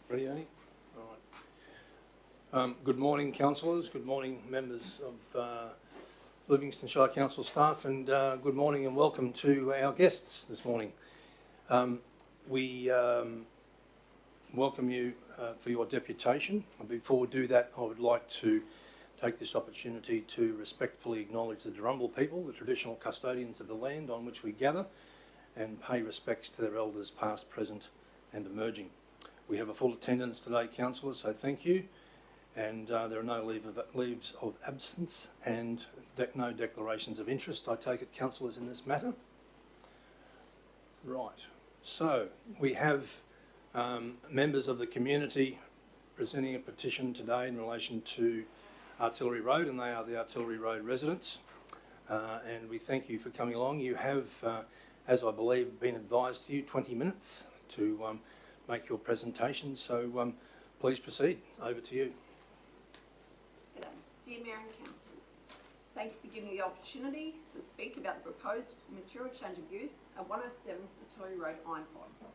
Ready, Annie? All right. Good morning, councillors. Good morning, members of Livingstone Shire Council staff, and good morning and welcome to our guests this morning. We welcome you for your deputation. Before we do that, I would like to take this opportunity to respectfully acknowledge the Darumbal people, the traditional custodians of the land on which we gather, and pay respects to their elders past, present and emerging. We have a full attendance today, councillors, so thank you. And there are no leaves of absence and no declarations of interest, I take it, councillors, in this matter. Right, so we have members of the community presenting a petition today in relation to Artillery Road, and they are the Artillery Road residents. And we thank you for coming along. You have, as I believe, been advised to you, 20 minutes to make your presentation, so please proceed. Over to you. G'day. Dear Mayor and Councillors, thank you for giving me the opportunity to speak about the proposed material change of use at 107 Artillery Road, Ironpot.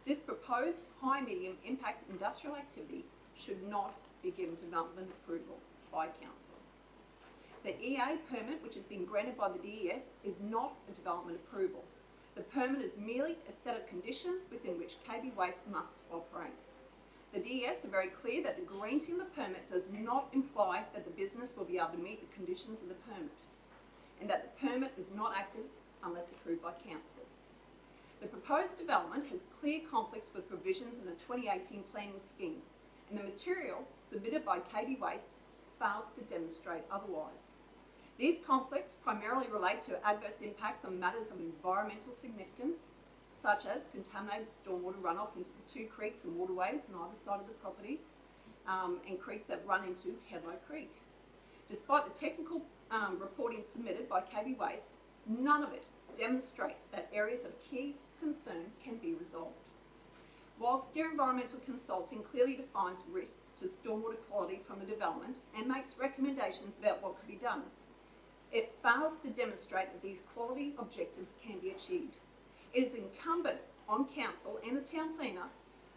This proposed high-medium impact industrial activity should not be given development approval by Council. The EA permit, which has been granted by the DES, is not a development approval. The permit is merely a set of conditions within which KB Waste must operate. The DES are very clear that the granting of the permit does not imply that the business will be able to meet the conditions of the permit, and that the permit is not active unless approved by Council. The proposed development has clear conflicts with provisions in the 2018 planning scheme, and the material submitted by KB Waste fails to demonstrate otherwise. These conflicts primarily relate to adverse impacts on matters of environmental significance, such as contaminated stormwater runoff into the two creeks and waterways on either side of the property, and creeks that run into Headlow Creek. Despite the technical reporting submitted by KB Waste, none of it demonstrates that areas of key concern can be resolved. Whilst their environmental consulting clearly defines risks to stormwater quality from the development and makes recommendations about what could be done, it fails to demonstrate that these quality objectives can be achieved. It is incumbent on Council and the Town Planner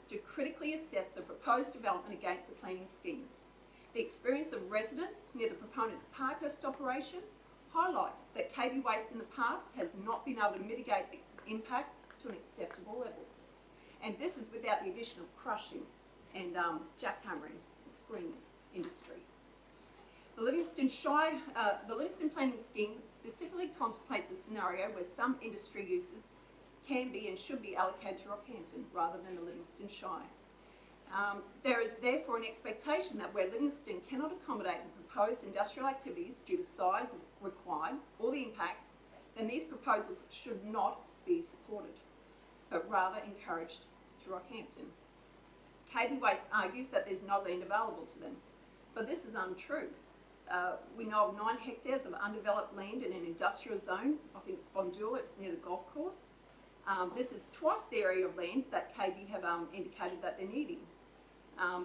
to critically assess the proposed development against the planning scheme. The experience of residents near the proponent's Parkhurst operation highlight that KB Waste in the past has not been able to mitigate the impacts to an acceptable level. And this is without the addition of crushing and jackhammering and screening industry. The Livingstone Shire, the Livingstone planning scheme specifically contemplates a scenario where some industry uses can be and should be allocated to Rockhampton rather than the Livingstone Shire. There is therefore an expectation that where Livingstone cannot accommodate the proposed industrial activities due to size required or the impacts, then these proposals should not be supported, but rather encouraged to Rockhampton. KB Waste argues that there's no land available to them, but this is untrue. We know of 9 hectares of undeveloped land in an industrial zone. I think it's Bondula, it's near the golf course. This is twice the area of land that KB have indicated that they're needing.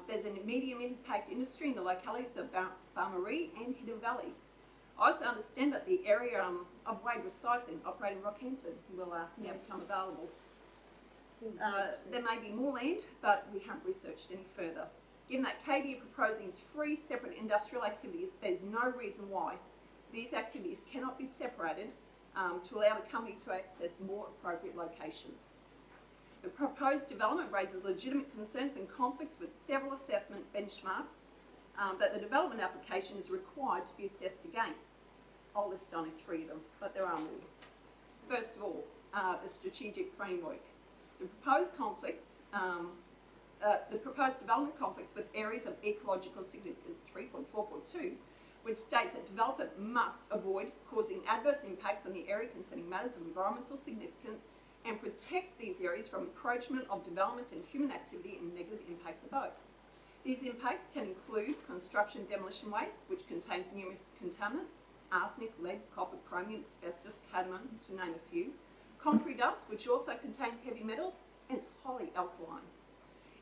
There's a medium impact industry in the localities of Barmarie and Hidden Valley. I also understand that the area of Wade Recycling operating in Rockhampton will now become available. There may be more land, but we haven't researched any further. Given that KB are proposing 3 separate industrial activities, there's no reason why these activities cannot be separated to allow the company to access more appropriate locations. The proposed development raises legitimate concerns and conflicts with several assessment benchmarks that the development application is required to be assessed against. I'll list only 3 of them, but there are more. First of all, the strategic framework. The proposed conflicts, the proposed development conflicts with areas of ecological significance, 3.4.2, which states that development must avoid causing adverse impacts on the area concerning matters of environmental significance and protects these areas from encroachment of development and human activity and negative impacts of both. These impacts can include construction demolition waste, which contains numerous contaminants, arsenic, lead, copper, chromium, asbestos, cadmium, to name a few, concrete dust, which also contains heavy metals, and it's highly alkaline.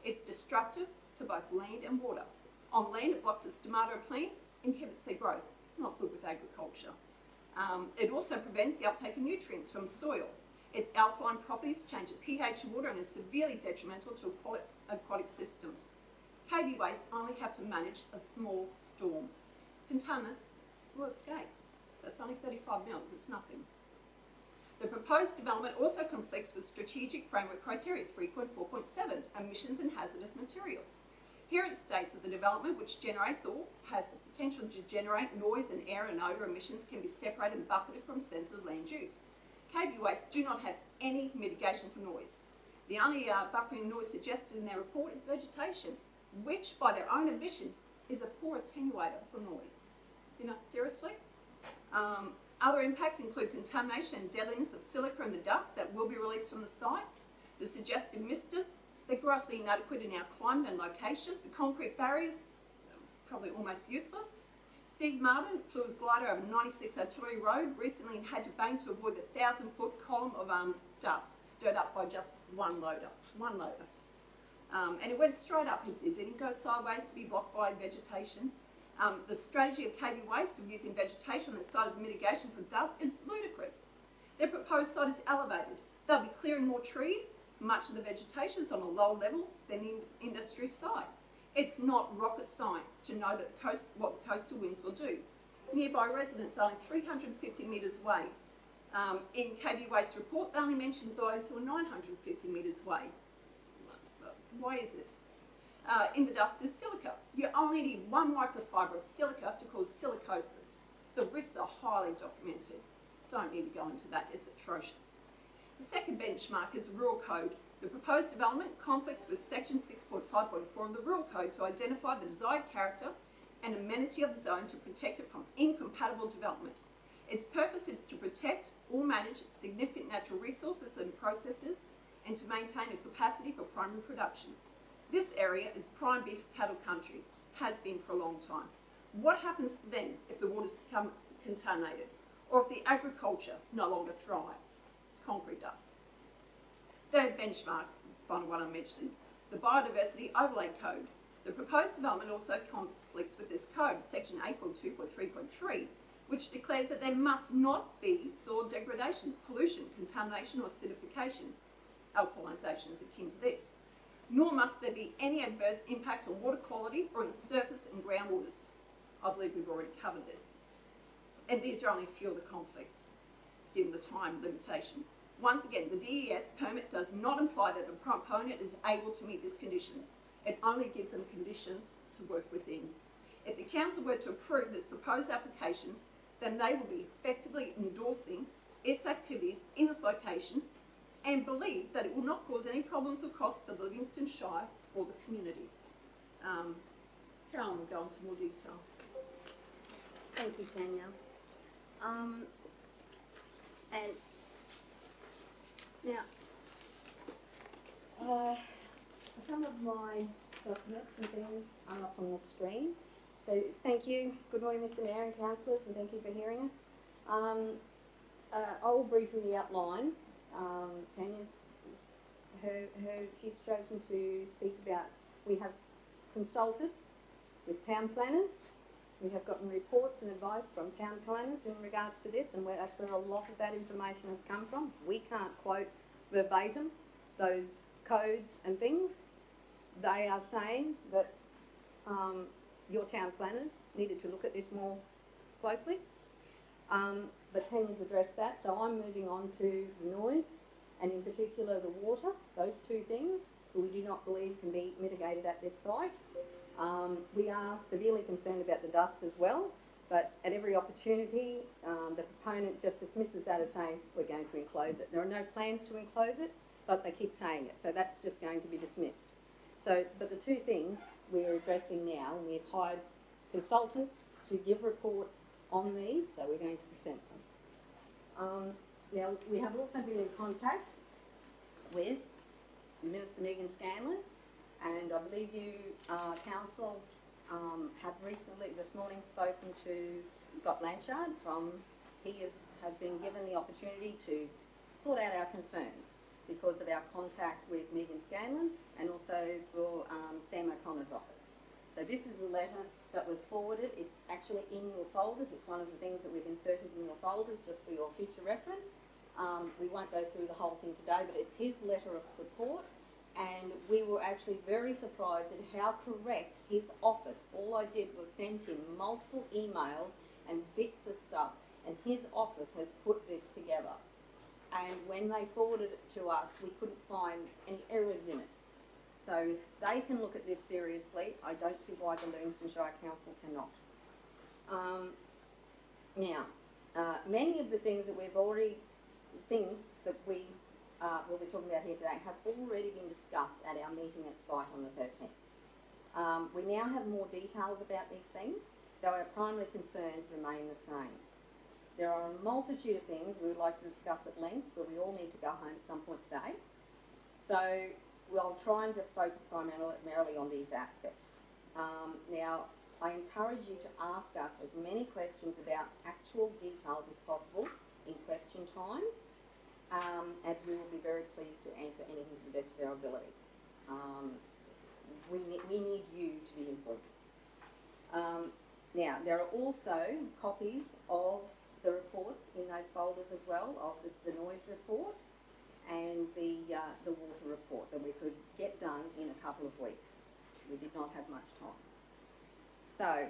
It's destructive to both land and water. On land, it blocks the stomata of plants, inhibits their growth, not good with agriculture. It also prevents the uptake of nutrients from soil. Its alkaline properties change the pH of water and is severely detrimental to aquatic systems. KB Waste only have to manage a small storm. Contaminants will escape. That's only 35 mils, it's nothing. The proposed development also conflicts with Strategic Framework Criteria 3.4.7, emissions and hazardous materials. Here it states that the development which generates or has the potential to generate noise and air and odour emissions can be separated and bucketed from sensitive land use. KB Waste do not have any mitigation for noise. The only buffering noise suggested in their report is vegetation, which by their own admission is a poor attenuator for noise. You know, seriously? Other impacts include contamination and deadliness of silica in the dust that will be released from the site, the suggested misters, they're grossly inadequate in our climate and location, the concrete barriers, probably almost useless. Steve Martin flew his glider over 96 Artillery Road recently and had to bang to avoid the 1,000-foot column of dust stirred up by just one loader. And it went straight up, it didn't go sideways to be blocked by vegetation. The strategy of KB Waste of using vegetation on the site as mitigation for dust is ludicrous. Their proposed site is elevated. They'll be clearing more trees. Much of the vegetation is on a lower level than the industry site. It's not rocket science to know that what the coastal winds will do. Nearby residents are only 350 metres away. In KB Waste report, they only mentioned those who are 950 metres away. Why is this? In the dust is silica. You only need one microfibre of silica to cause silicosis. The risks are highly documented. Don't need to go into that, it's atrocious. The second benchmark is Rural Code. The proposed development conflicts with Section 6.5.4 of the Rural Code to identify the desired character and amenity of the zone to protect it from incompatible development. Its purpose is to protect or manage significant natural resources and processes and to maintain a capacity for primary production. This area is prime beef cattle country, has been for a long time. What happens then if the waters become contaminated or if the agriculture no longer thrives? Concrete dust. Third benchmark, final one I mentioned, the Biodiversity Overlay Code. The proposed development also conflicts with this code, Section 8.2.3.3, which declares that there must not be soil degradation, pollution, contamination or acidification. Alkalisation is akin to this. Nor must there be any adverse impact on water quality or on the surface and groundwaters. I believe we've already covered this. And these are only a few of the conflicts, given the time limitation. Once again, the DES permit does not imply that the proponent is able to meet these conditions. It only gives them conditions to work within. If the council were to approve this proposed application, then they will be effectively endorsing its activities in this location and believe that it will not cause any problems or costs to Livingstone Shire or the community. Carolyn will go into more detail. Thank you, Tanya. And now, some of my documents and things are up on the screen. So thank you. Good morning, Mr. Mayor and councillors, and thank you for hearing us. I'll briefly outline Tanya's, she's chosen to speak about, we have consulted with town planners. We have gotten reports and advice from town planners in regards to this, and that's where a lot of that information has come from. We can't quote verbatim those codes and things. They are saying that your town planners needed to look at this more closely. But Tanya's addressed that, so I'm moving on to noise, and in particular the water. Those two things we do not believe can be mitigated at this site. We are severely concerned about the dust as well, but at every opportunity the proponent just dismisses that as saying we're going to enclose it. There are no plans to enclose it, but they keep saying it, so that's just going to be dismissed. So, but the two things we're addressing now, and we've hired consultants to give reports on these, so we're going to present them. Now, we have also been in contact with Minister Megan Scanlon, and I believe you, Council, have recently, this morning, spoken to Scott Blanchard he has been given the opportunity to sort out our concerns because of our contact with Megan Scanlon and also for Sam O'Connor's office. So this is a letter that was forwarded. It's actually in your folders. It's one of the things that we've inserted in your folders just for your future reference. We won't go through the whole thing today, but it's his letter of support and we were actually very surprised at how correct his office, all I did was send him multiple emails and bits of stuff, and his office has put this together. And when they forwarded it to us, we couldn't find any errors in it. So if they can look at this seriously, I don't see why the Livingstone Shire Council cannot. Many of the things that we will be talking about here today have already been discussed at our meeting at site on the 13th. We now have more details about these things, though our primary concerns remain the same. There are a multitude of things we would like to discuss at length, but we all need to go home at some point today. So we'll try and just focus primarily on these aspects. Now, I encourage you to ask us as many questions about actual details as possible in question time, as we will be very pleased to answer anything to the best of our ability. We need you to be informed. Now, there are also copies of the reports in those folders as well, of the noise report and the water report that we could get done in a couple of weeks. We did not have much time. So,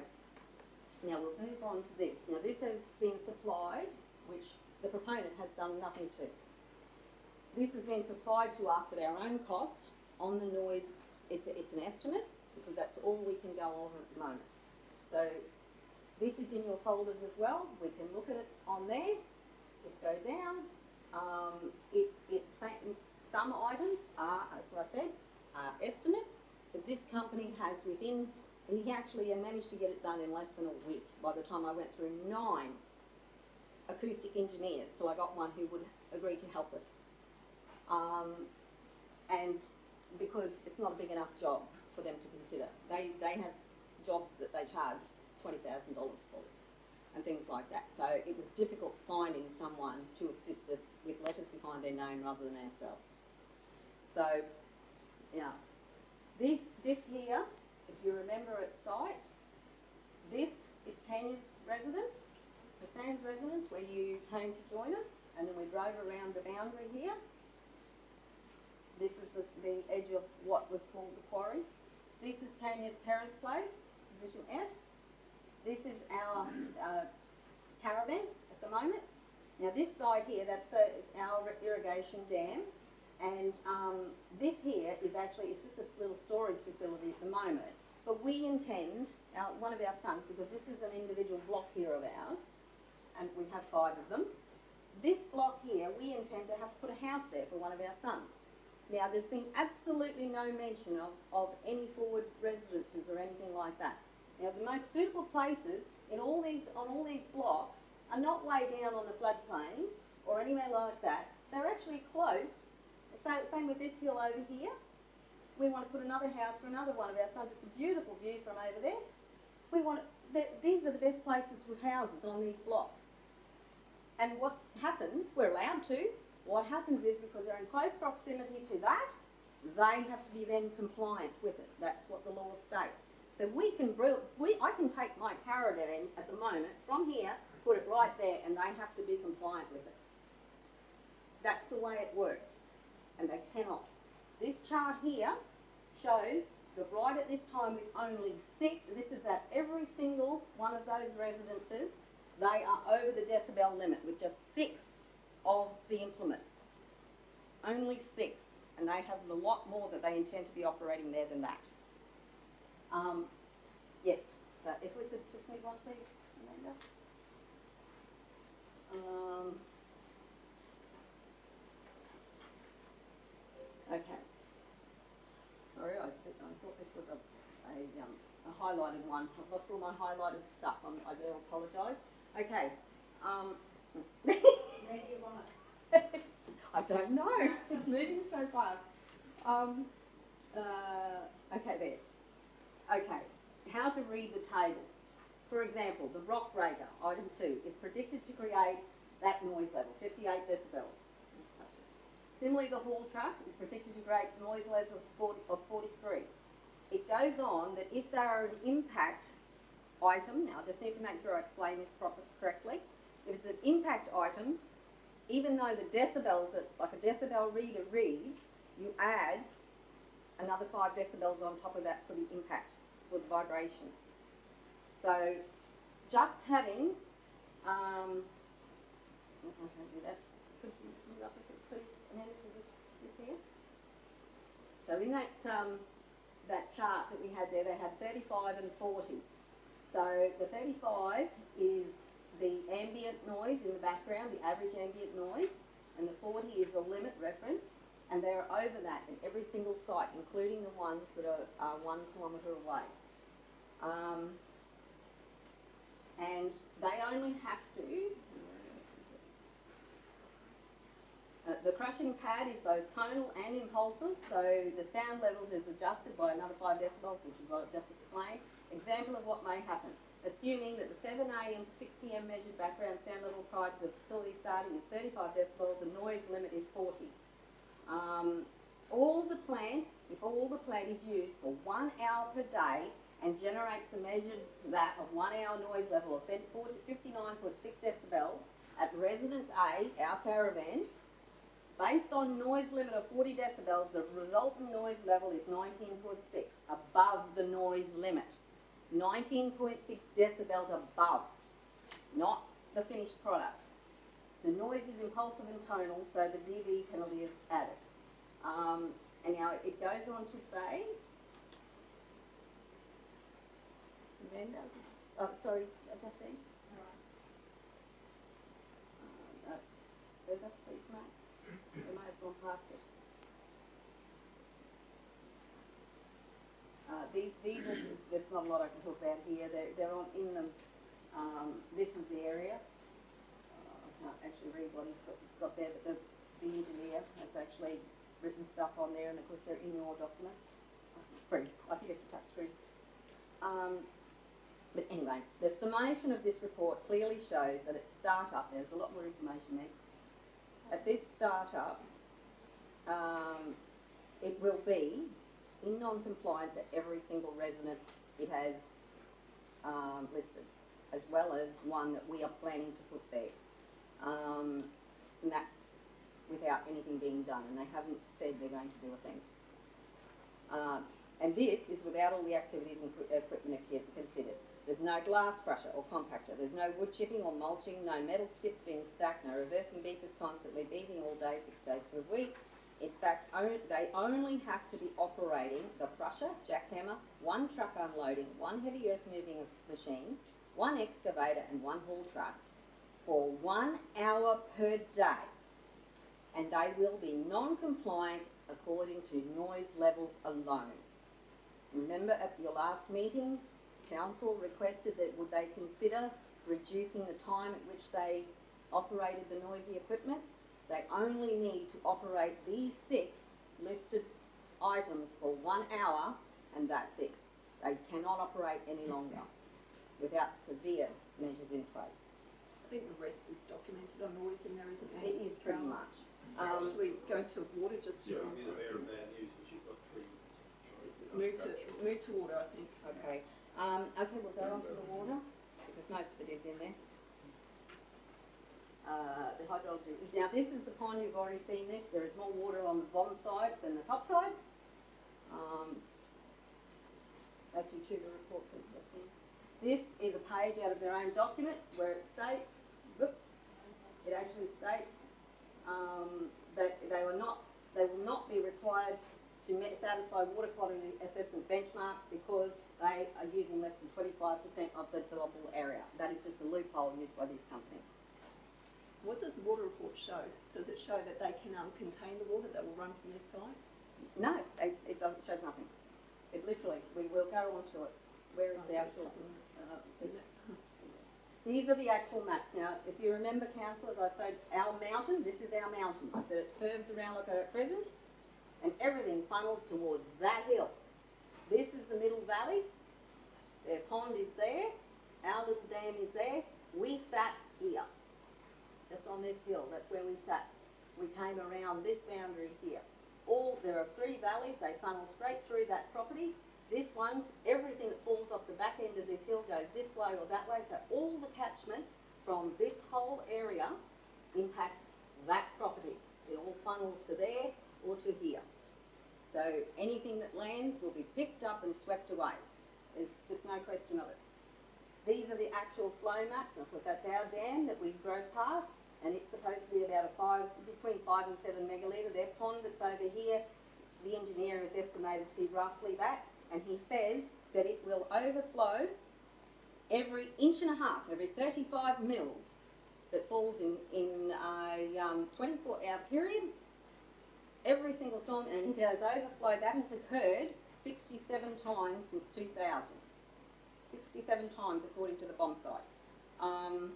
now we'll move on to this. Now this has been supplied, which the proponent has done nothing to. This has been supplied to us at our own cost on the noise. It's an estimate, because that's all we can go over at the moment. So this is in your folders as well. We can look at it on there. Just go down. Some items are, as I said, estimates, but this company has he actually managed to get it done in less than a week. By the time I went through 9 acoustic engineers, so I got one who would agree to help us. And because it's not a big enough job for them to consider. They have jobs that they charge $20,000 for and things like that. So it was difficult finding someone to assist us with letters behind their name rather than ourselves. So, yeah. This here, if you remember at site, this is Tanya's residence, the Sands residence, where you came to join us, and then we drove around the boundary here. This is the edge of what was called the quarry. This is Tanya's parents' place, position F. This is our caravan at the moment. Now this side here, that's our irrigation dam, and this here is actually, it's just a little storage facility at the moment. But we intend, one of our sons, because this is an individual block here of ours, and we have 5 of them, this block here, we intend to have to put a house there for one of our sons. Now, there's been absolutely no mention of any forward residences or anything like that. Now, the most suitable places on all these blocks are not way down on the floodplains or anywhere like that. They're actually close. Same with this hill over here. We want to put another house for another one of our sons. It's a beautiful view from over there. These are the best places to put houses on these blocks. And what happens, we're allowed to, what happens is, because they're in close proximity to that, they have to be then compliant with it. That's what the law states. So I can take my caravan at the moment from here, put it right there, and they have to be compliant with it. That's the way it works, and they cannot. This chart here shows that right at this time with only 6, this is at every single one of those residences, they are over the decibel limit with just 6 of the implements. Only 6, and they have a lot more that they intend to be operating there than that. Yes, so if we could just move on, please, Amanda. Okay. Sorry, I thought this was a highlighted one. I've lost all my highlighted stuff. I do apologise. Okay. Where do you want it? I don't know. It's moving so fast. Okay, there. Okay. How to read the table. For example, the rock breaker, item 2, is predicted to create that noise level, 58 decibels. Similarly, the haul truck is predicted to create noise levels of 43. It goes on that if they are an impact item, now I just need to make sure I explain this correctly. If it's an impact item, even though the decibels, like a decibel reader reads, you add another 5 decibels on top of that for the impact, for the vibration. So just having, I can't do that. Could you move up a bit, please, Amanda, to this here? So in that, that chart that we had there, they had 35 and 40. So the 35 is the ambient noise in the background, the average ambient noise, and the 40 is the limit reference, and they're over that in every single site, including the ones that are 1 kilometre away. And they only have to, the crushing pad is both tonal and impulsive, so the sound levels is adjusted by another 5 decibels, which is what I've just explained. Example of what may happen. Assuming that the 7 a.m. to 6 p.m. measured background sound level prior to the facility starting is 35 decibels, the noise limit is 40. All the plant, if all the plant is used for 1 hour per day and generates a measured that of 1 hour noise level of 59.6 decibels at Residence A, our caravan, based on noise limit of 40 decibels, the resultant noise level is 19.6, above the noise limit. 19.6 decibels above, not the finished product. The noise is impulsive and tonal, so the dB penalty is added. And now it goes on to say, Amanda, sorry, Justine? Further, please, mate. I may have gone past it. These are, there's not a lot I can talk about here. They're on in them. This is the area. I can't actually read what he's got there, but the engineer has actually written stuff on there, and of course they're in your documents. Sorry, I think it's a touch screen. But anyway, the summation of this report clearly shows that at startup, there's a lot more information there. At this startup, it will be in non-compliance at every single residence it has listed, as well as one that we are planning to put there. And that's without anything being done, and they haven't said they're going to do a thing. And this is without all the activities and equipment considered. There's no glass crusher or compactor. There's no wood chipping or mulching, no metal skips being stacked, no reversing beepers constantly beeping all day, 6 days per week. In fact, they only have to be operating the crusher, jackhammer, 1 truck unloading, 1 heavy earth moving machine, 1 excavator and 1 haul truck for 1 hour per day. And they will be non-compliant according to noise levels alone. Remember at your last meeting, Council requested that would they consider reducing the time at which they operated the noisy equipment. They only need to operate these 6 listed items for 1 hour, and that's it. They cannot operate any longer without severe measures in place. I think the rest is documented on noise in there, isn't it? It is pretty much. We're going to water just Yeah, I'm the mayor of bad news, and she's got 3. move to water, I think. Okay. Okay, we'll go on to the water, because most of it is in there. The hydrology. Now this is the pond, you've already seen this. There is more water on the bottom side than the top side. Actually, to the report, please, Justine. This is a page out of their own document where it states, it actually states that they will not be required to satisfy water quality assessment benchmarks because they are using less than 25% of the developable area. That is just a loophole used by these companies. What does the water report show? Does it show that they can contain the water that will run from this site? No, it doesn't, shows nothing. It literally, we will go on to it. Where is the actual, these are the actual maps. Now, if you remember, councillors, I said our mountain, this is our mountain. I said it curves around like a crescent and everything funnels towards that hill. This is the middle valley. Their pond is there. Our little dam is there. We sat here. Just on this hill, that's where we sat. We came around this boundary here. There are 3 valleys, they funnel straight through that property. This one, everything that falls off the back end of this hill goes this way or that way, so all the catchment from this whole area impacts that property. It all funnels to there or to here. So So anything that lands will be picked up and swept away. There's just no question of it. These are the actual flow maps, and of course that's our dam that we drove past, and it's supposed to be about between 5 and 7 megalitre. Their pond that's over here, the engineer has estimated to be roughly that, and he says that it will overflow every inch and a half, every 35 mils that falls in a 24-hour period, every single storm, and it has overflowed. That has occurred 67 times since 2000. 67 times according to the bomb site. I'll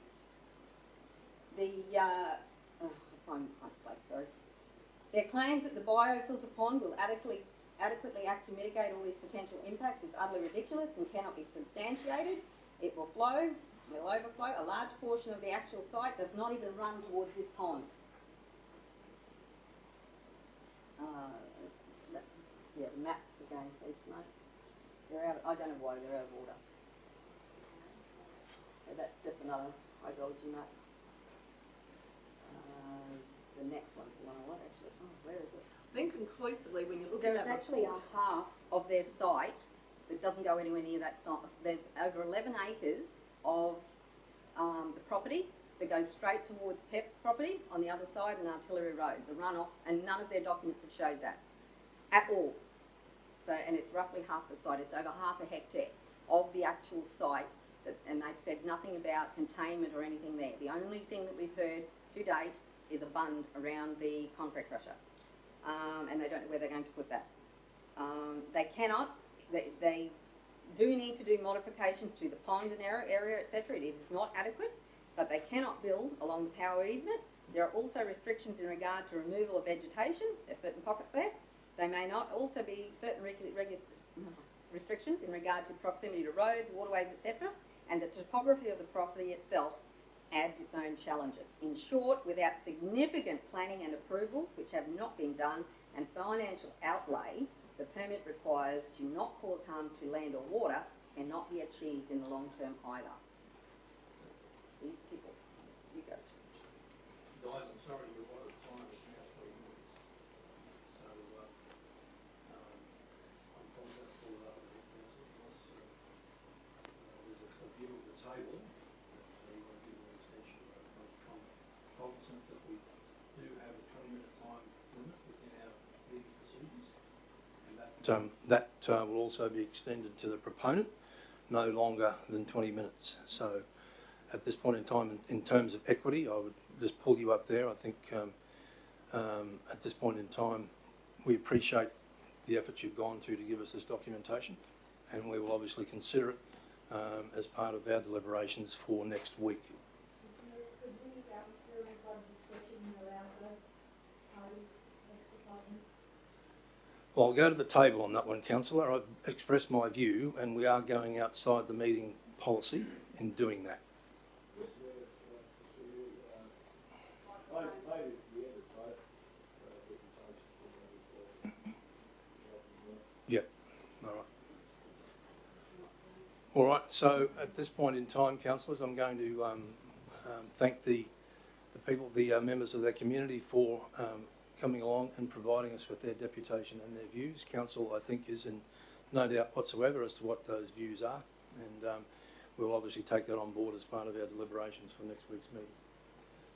find my place, sorry. Their claims that the biofilter pond will adequately act to mitigate all these potential impacts is utterly ridiculous and cannot be substantiated. It will flow, it will overflow. A large portion of the actual site does not even run towards this pond. Yeah, the maps again, please, mate. They're out. I don't know why they're out of order. So that's just another hydrology map. The next one's the one I want actually. Oh, where is it? I think conclusively, when you look There at is that actually report, a half of their site that doesn't go anywhere near that site. There's over 11 acres of the property that goes straight towards Pep's property on the other side and Artillery Road, the runoff, and none of their documents have showed that at all. So, and it's roughly half the site. It's over half a hectare of the actual site, and they've said nothing about containment or anything there. The only thing that we've heard to date is a bund around the concrete crusher, and they don't know where they're going to put that. They cannot. They do need to do modifications to the pond and area, etc. It is not adequate, but they cannot build along the power easement. There are also restrictions in regard to removal of vegetation. There are certain pockets there. They may not also be certain restrictions in regard to proximity to roads, waterways, etc. And the topography of the property itself adds its own challenges. In short, without significant planning and approvals, which have not been done, and financial outlay, the permit requires to not cause harm to land or water cannot be achieved in the long term either. These people, you go. Guys, I'm sorry, you're one at a time, it's now 3 minutes. So, I'm probably going to pull it up a bit, unless there's a view of the table. So you want to give an extension, I'm cognizant that we do have a 20-minute time limit within our meeting procedures. And that will also be extended to the proponent, no longer than 20 minutes. So at this point in time, in terms of equity, I would just pull you up there. I think at this point in time, we appreciate the effort you've gone to give us this documentation, and we will obviously consider it as part of our deliberations for next week. Could we there is some discretion around the parties extra 5 minutes? Well, I'll go to the table on that one, Councillor. I've expressed my view, and we are going outside the meeting policy in doing that. Yep. All right. So at this point in time, councillors, I'm going to thank the people, the members of their community for coming along and providing us with their deputation and their views. Council, I think, is in no doubt whatsoever as to what those views are, and we'll obviously take that on board as part of our deliberations for next week's meeting.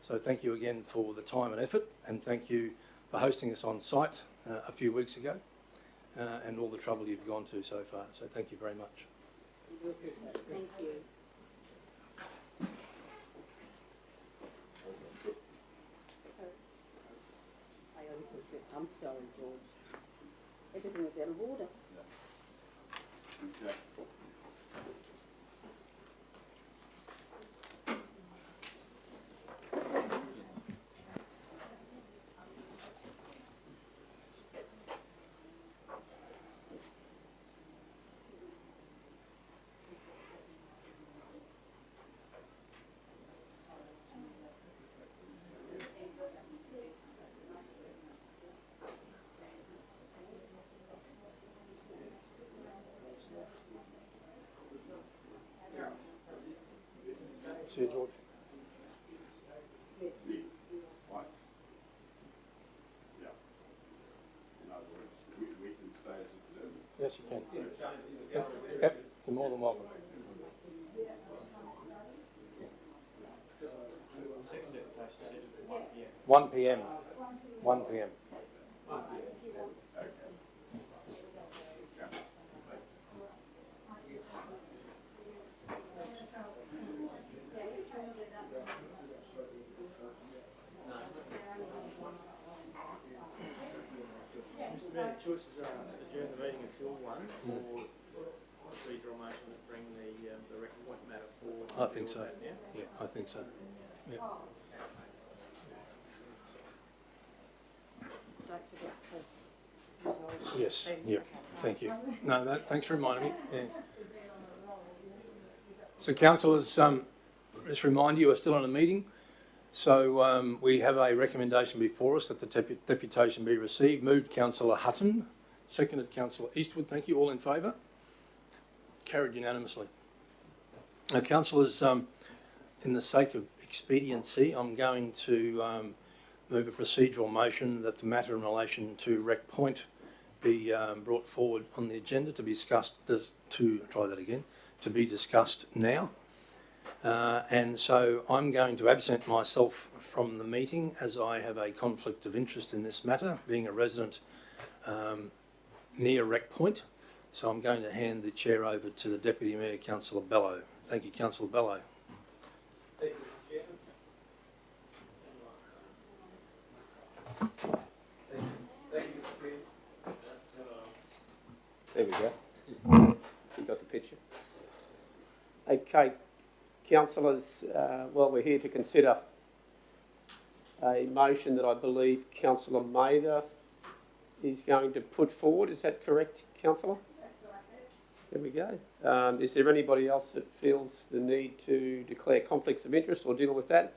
So thank you again for the time and effort, and thank you for hosting us on site a few weeks ago, and all the trouble you've gone to so far. So thank you very much. Thank you. I'm sorry, George. Everything is out of order. Okay. See you, George. Right. Yeah. In other words, we can Yes, you can. Yep, you're more than welcome. Second deputation said it was 1 p.m. 1 p.m. 1 p.m. Mr. Mayor, the choices are adjourn the meeting until 1 or procedural motion to bring the rec point matter forward. I think so. Yeah? Yeah, I think so. Yeah. Don't forget to resolve. Yes, yeah, thank you. No, thanks for reminding me. Yeah. So councillors, just remind you, we're still on a meeting. So we have a recommendation before us that the deputation be received. Moved Councillor Hutton, seconded Councillor Eastwood. Thank you. All in favour? Carried unanimously. Now, councillors, in the sake of expediency, I'm going to move a procedural motion that the matter in relation to Rec Point be brought forward on the agenda to be discussed, to be discussed now. And so I'm going to absent myself from the meeting as I have a conflict of interest in this matter, being a resident near Rec Point. So I'm going to hand the chair over to the Deputy Mayor, Councillor Bello. Thank you, Councillor Bello. Thank you, Mr. Chairman. Thank you, Mr. Chairman. There we go. You got the picture. Okay, councillors, well, we're here to consider a motion that I believe Councillor Mather is going to put forward. Is that correct, Councillor? That's right, sir. There we go. Is there anybody else that feels the need to declare conflicts of interest or deal with that?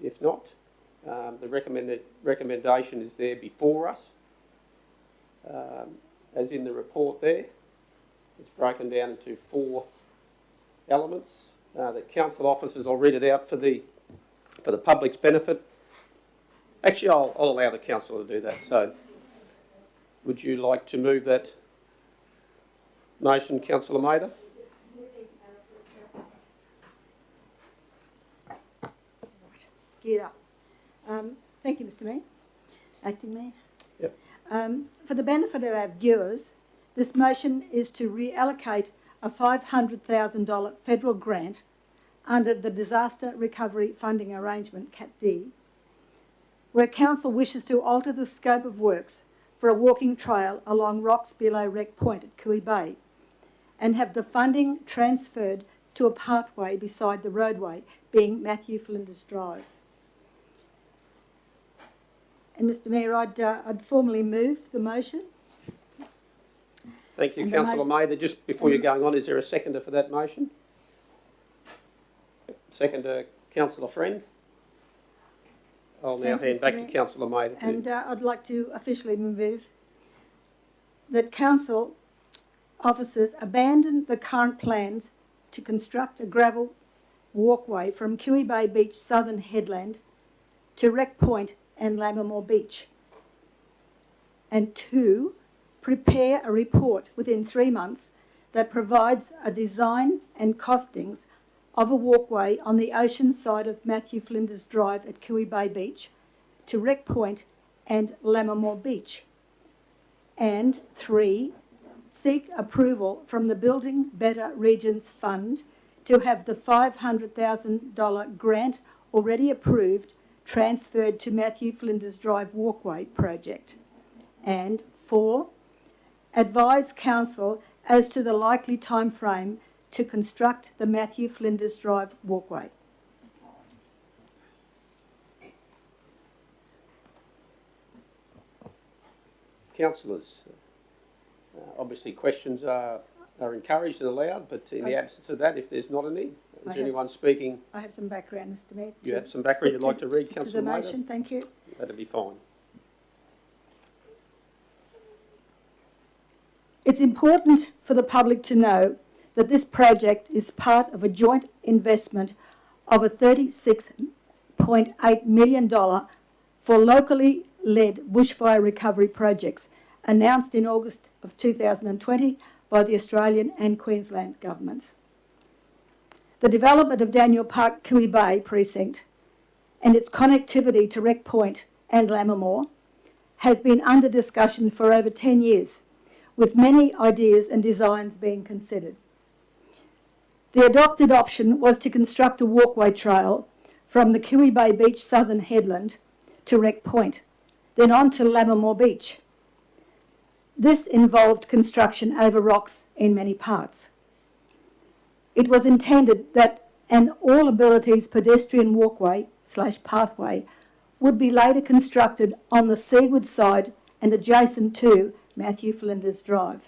If not, the recommendation is there before us. As in the report there, it's broken down into 4 elements. The council officers, I'll read it out for the public's benefit. Actually, I'll allow the councillor to do that. So, would you like to move that motion, Councillor Mather? Geared up. Thank you, Mr. Mayor. Acting Mayor. Yep. For the benefit of our viewers, this motion is to reallocate a $500,000 federal grant under the Disaster Recovery Funding Arrangement, CAT-D, where Council wishes to alter the scope of works for a walking trail along rocks below Rec Point at Cooey Bay and have the funding transferred to a pathway beside the roadway, being Matthew Flinders Drive. And Mr. Mayor, I'd formally move the motion. Thank you, And Councillor Mather. Just before you're going on, is there a seconder for that motion? Seconder, Councillor Friend. I'll now Thank you, hand back Mr. to Mayor. Councillor Mather. And I'd like to officially move that Council officers abandon the current plans to construct a gravel walkway from Cooey Bay Beach southern headland to Rec Point and Lammermoor Beach. And 2, prepare a report within 3 months that provides a design and costings of a walkway on the ocean side of Matthew Flinders Drive at Cooey Bay Beach to Rec Point and Lammermoor Beach. And 3, seek approval from the Building Better Regions Fund to have the $500,000 grant already approved transferred to Matthew Flinders Drive Walkway project. And 4, advise Council as to the likely time frame to construct the Matthew Flinders Drive Walkway. Councillors, obviously questions are encouraged and allowed, but in the absence of that, if there's not any, is there anyone speaking? I have some background, Mr. Mayor. You have some background you'd like to read, to Councillor the Mather? motion, thank you. That'd be fine. It's important for the public to know that this project is part of a joint investment of a $36.8 million for locally led bushfire recovery projects announced in August of 2020 by the Australian and Queensland governments. The development of Daniel Park Kiwi Bay precinct and its connectivity to Wreck Point and Lammermoor has been under discussion for over 10 years, with many ideas and designs being considered. The adopted option was to construct a walkway trail from the Kiwi Bay Beach southern headland to Wreck Point, then on to Lammermoor Beach. This involved construction over rocks in many parts. It was intended that an all abilities pedestrian walkway / pathway would be later constructed on the seaward side and adjacent to Matthew Flinders Drive.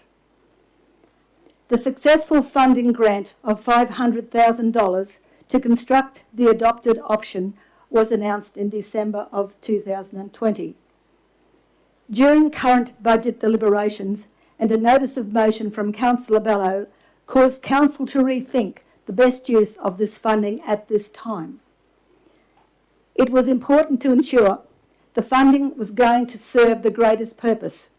The successful funding grant of $500,000 to construct the adopted option was announced in December of 2020. During current budget deliberations, and a notice of motion from Councillor Bello caused Council to rethink the best use of this funding at this time. It was important to ensure the funding was going to serve the greatest purpose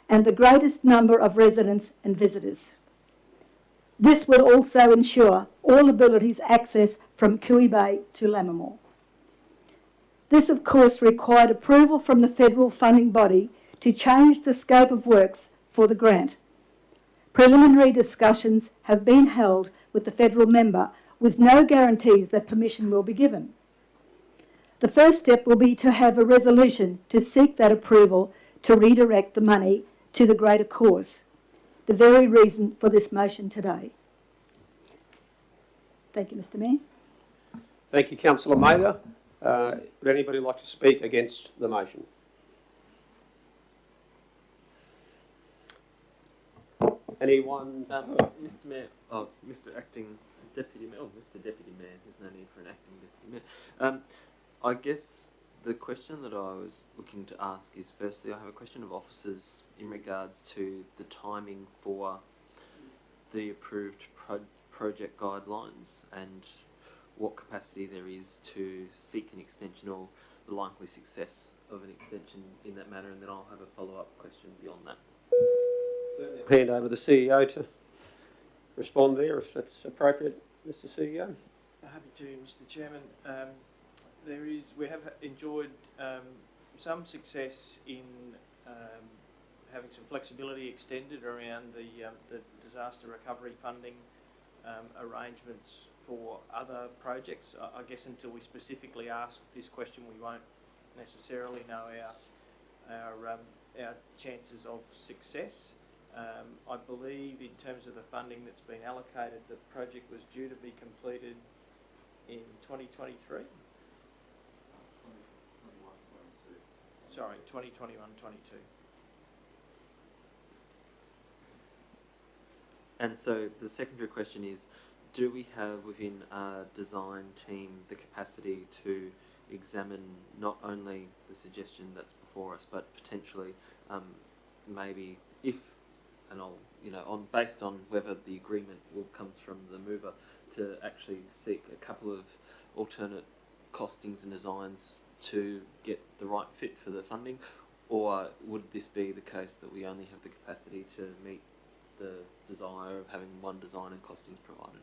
and the greatest number of residents and visitors. This would also ensure all abilities access from Kiwi Bay to Lammermoor. This, of course, required approval from the federal funding body to change the scope of works for the grant. Preliminary discussions have been held with the federal member with no guarantees that permission will be given. The first step will be to have a resolution to seek that approval to redirect the money to the greater cause, the very reason for this motion today. Thank you, Mr. Mayor. Thank you, Councillor Mather. Would anybody like to speak against the motion? Anyone? Mr. Mayor, Mr. Acting Deputy Mayor, Mr. Deputy Mayor, there's no need for an acting Deputy Mayor. I guess the question that I was looking to ask is, firstly, I have a question of officers in regards to the timing for the approved project guidelines and what capacity there is to seek an extension or the likely success of an extension in that matter, and then I'll have a follow-up question beyond that. Hand over to the CEO to respond there, if that's appropriate, Mr. CEO. Happy to, Mr. Chairman. We have enjoyed some success in having some flexibility extended around the disaster recovery funding arrangements for other projects. I guess until we specifically ask this question, we won't necessarily know our chances of success. I believe in terms of the funding that's been allocated, the project was due to be completed in 2023. Sorry, 2021-22. And so the secondary question is, do we have within our design team the capacity to examine not only the suggestion that's before us, but potentially maybe if, and I'll, based on whether the agreement will come from the mover, to actually seek a couple of alternate costings and designs to get the right fit for the funding, or would this be the case that we only have the capacity to meet the desire of having one design and costings provided?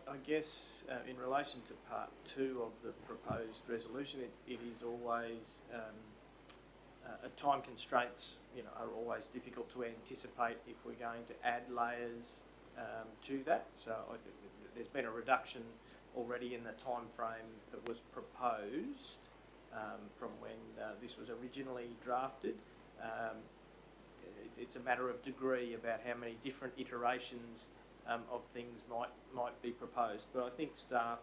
I guess in relation to part 2 of the proposed resolution, it is always time constraints. Are always difficult to anticipate if we're going to add layers to that. So there's been a reduction already in the time frame that was proposed from when this was originally drafted. It's a matter of degree about how many different iterations of things might be proposed, but I think staff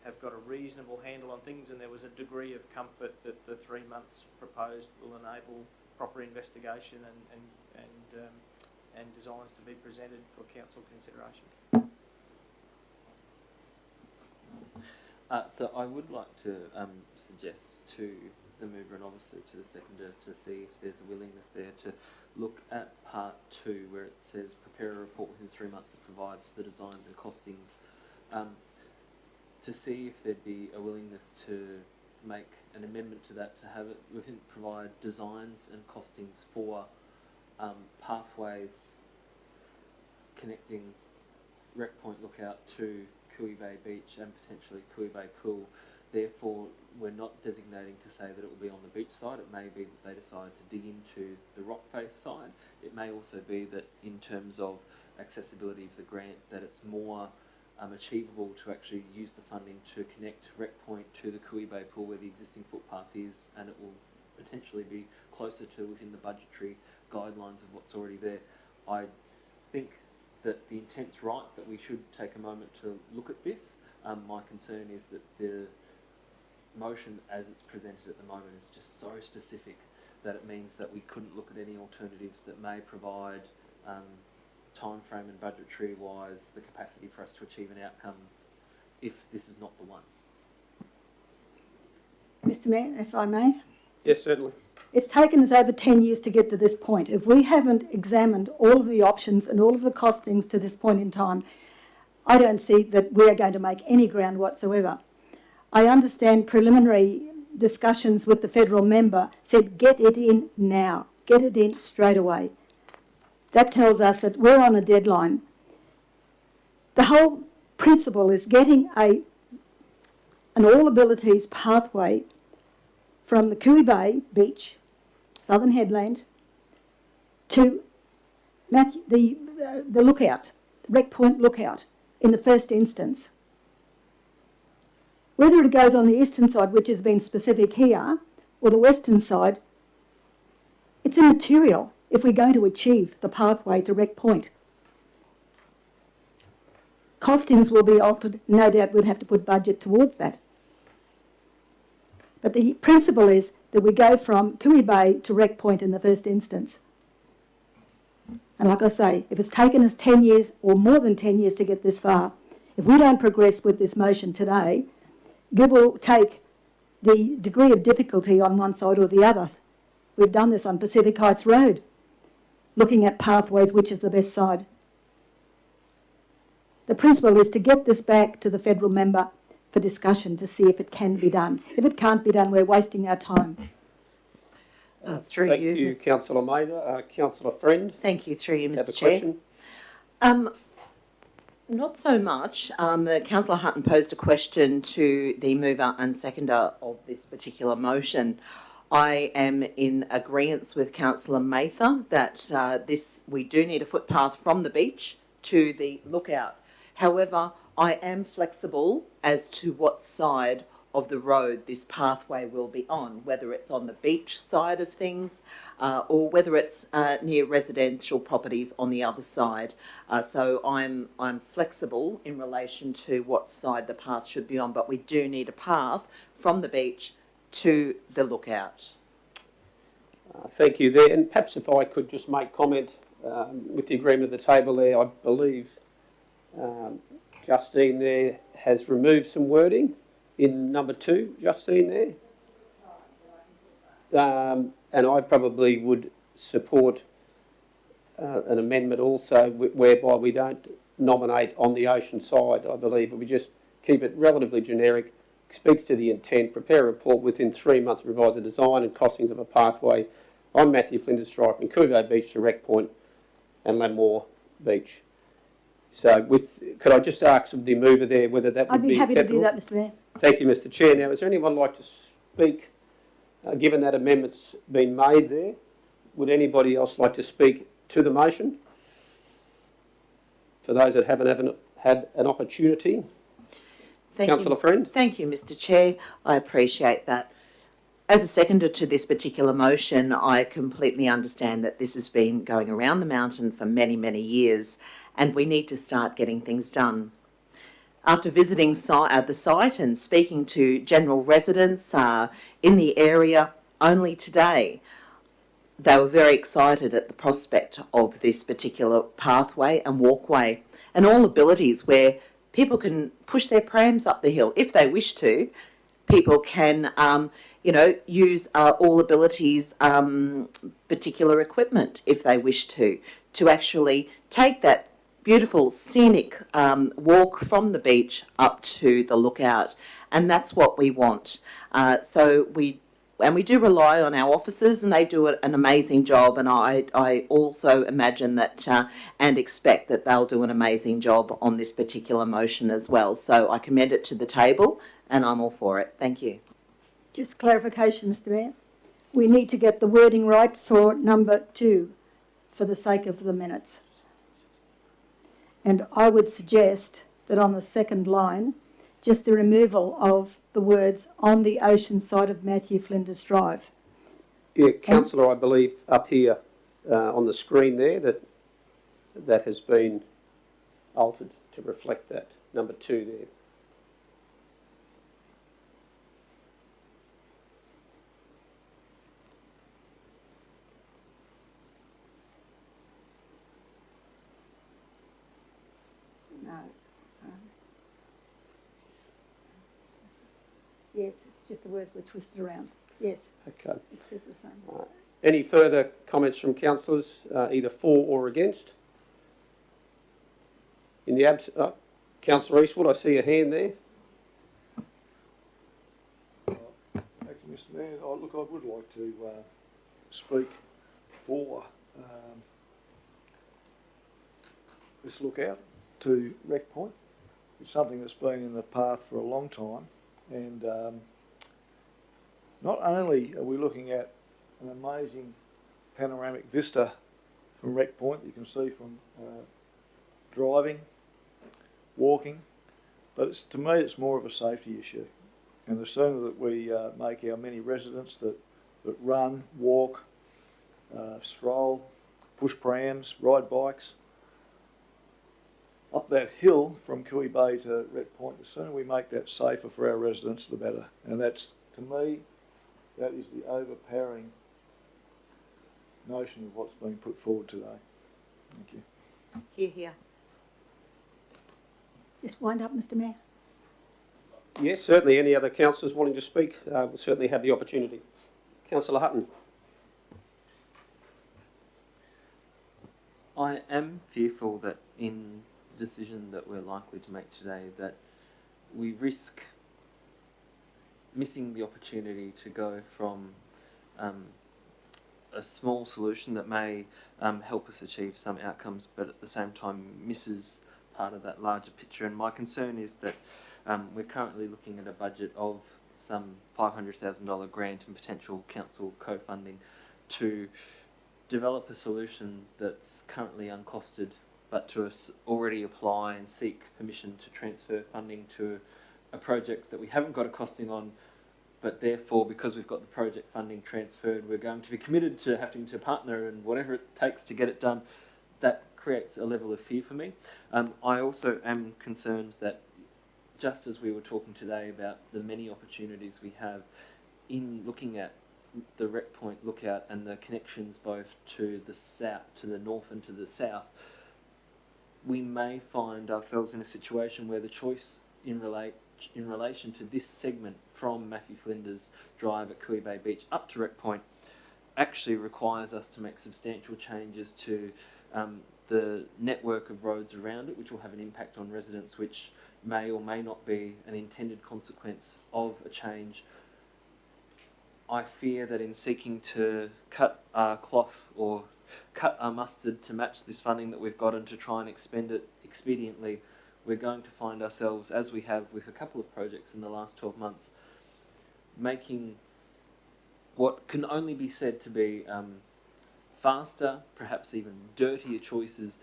have got a reasonable handle on things, and there was a degree of comfort that the 3 months proposed will enable proper investigation and designs to be presented for council consideration. So I would like to suggest to the mover and obviously to the seconder to see if there's a willingness there to look at part 2 where it says prepare a report within 3 months that provides for the designs and costings. to see if there'd be a willingness to make an amendment to that, to have it, we can provide designs and costings for pathways connecting Wreck Point Lookout to Cooey Bay Beach and potentially Cooey Bay Pool. Therefore, we're not designating to say that it will be on the beach side. It may be that they decide to dig into the rock face side. It may also be that in terms of accessibility of the grant, that it's more achievable to actually use the funding to connect Wreck Point to the Cooey Bay Pool where the existing footpath is, and it will potentially be closer to within the budgetary guidelines of what's already there. I think that the intent's right, that we should take a moment to look at this. My concern is that the motion as it's presented at the moment is just so specific that it means that we couldn't look at any alternatives that may provide time frame and budgetary wise the capacity for us to achieve an outcome if this is not the one. Mr Mayor, if I may. Yes, certainly. It's taken us over 10 years to get to this point. If we haven't examined all of the options and all of the costings to this point in time, I don't see that we are going to make any ground whatsoever. I understand preliminary discussions with the federal member said get it in now, get it in straight away. That tells us that we're on a deadline. The whole principle is getting an all abilities pathway from the Cooey Bay Beach, Southern Headland, to the lookout, Wreck Point Lookout, in the first instance. Whether it goes on the eastern side, which has been specific here, or the western side, it's immaterial if we're going to achieve the pathway to Wreck Point. Costings will be altered. No doubt we'd have to put budget towards that. But the principle is that we go from Cooey Bay to Wreck Point in the first instance. And like I say, if it's taken us 10 years or more than 10 years to get this far, if we don't progress with this motion today, give or take the degree of difficulty on one side or the other. We've done this on Pacific Heights Road, looking at pathways, which is the best side. The principle is to get this back to the federal member for discussion to see if it can be done. If it can't be done, we're wasting our time. Through Thank you, you, Councillor Mather. Councillor Friend. Thank you, through you, Have Mr a Chair. question? Not so much. Councillor Hutton posed a question to the mover and seconder of this particular motion. I am in agreement with Councillor Mather that we do need a footpath from the beach to the lookout. However, I am flexible as to what side of the road this pathway will be on, whether it's on the beach side of things or whether it's near residential properties on the other side. So I'm flexible in relation to what side the path should be on, but we do need a path from the beach to the lookout. Thank you there. And perhaps if I could just make comment with the agreement of the table there, I believe Justine there has removed some wording in number 2, Justine there. And I probably would support an amendment also whereby we don't nominate on the ocean side, I believe, but we just keep it relatively generic, speaks to the intent, prepare a report within 3 months to provide the design and costings of a pathway on Matthew Flinders Drive from Cooey Bay Beach to Wreck Point and Lamore Beach. So could I just ask the mover there whether that would be acceptable? I'd be happy to do that, Mr Mayor. Thank you, Mr Chair. Now, is there anyone like to speak, given that amendment's been made there? Would anybody else like to speak to the motion? For those that haven't had an opportunity. Councillor Friend. Thank you, Mr Chair. I appreciate that. As a seconder to this particular motion, I completely understand that this has been going around the mountain for many, many years, and we need to start getting things done. After visiting the site and speaking to general residents in the area only today, they were very excited at the prospect of this particular pathway and walkway and all abilities where people can push their prams up the hill if they wish to. People can, use all abilities particular equipment if they wish to actually take that beautiful scenic walk from the beach up to the lookout, and that's what we want. So we do rely on our officers, and they do an amazing job. And I also imagine that and expect that they'll do an amazing job on this particular motion as well. So I commend it to the table, and I'm all for it. Thank you. Just clarification, Mr Mayor. We need to get the wording right for number 2 for the sake of the minutes. And I would suggest that on the second line, just the removal of the words on the ocean side of Matthew Flinders Drive. Yeah, councillor, I believe up here on the screen there that has been altered to reflect that, number 2 there. No. Yes, it's just the words were twisted around. Yes, Okay. it says the same. Any further comments from councillors, either for or against? In the Councillor Eastwood, I see a hand there. Thank you, Mr Mayor. Look, I would like to speak for this lookout to Wreck Point. It's something that's been in the path for a long time, and not only are we looking at an amazing panoramic vista from Wreck Point that you can see from driving, walking, but to me it's more of a safety issue. And the sooner that we make our many residents that run, walk, stroll, push prams, ride bikes up that hill from Cooey Bay to Wreck Point, the sooner we make that safer for our residents, the better. And that's, to me, that is the overpowering notion of what's being put forward today. Thank you. Hear, hear. Just wind up, Mr Mayor. Yes, certainly. Any other councillors wanting to speak will certainly have the opportunity. Councillor Hutton. I am fearful that in the decision that we're likely to make today, that we risk missing the opportunity to go from a small solution that may help us achieve some outcomes, but at the same time misses part of that larger picture. And my concern is that we're currently looking at a budget of some $500,000 grant and potential council co-funding to develop a solution that's currently uncosted, but to us already apply and seek permission to transfer funding to a project that we haven't got a costing on, but therefore, because we've got the project funding transferred, we're going to be committed to having to partner and whatever it takes to get it done. That creates a level of fear for me. I also am concerned that, just as we were talking today about the many opportunities we have in looking at the Wreck Point lookout and the connections both to the south, to the north and to the south, we may find ourselves in a situation where the choice in relation to this segment from Matthew Flinders Drive at Cooey Bay Beach up to Wreck Point actually requires us to make substantial changes to the network of roads around it, which will have an impact on residents, which may or may not be an intended consequence of a change. I fear that in seeking to cut our cloth or cut our mustard to match this funding that we've got and to try and expend it expediently, we're going to find ourselves, as we have with a couple of projects in the last 12 months, making what can only be said to be faster, perhaps even dirtier choices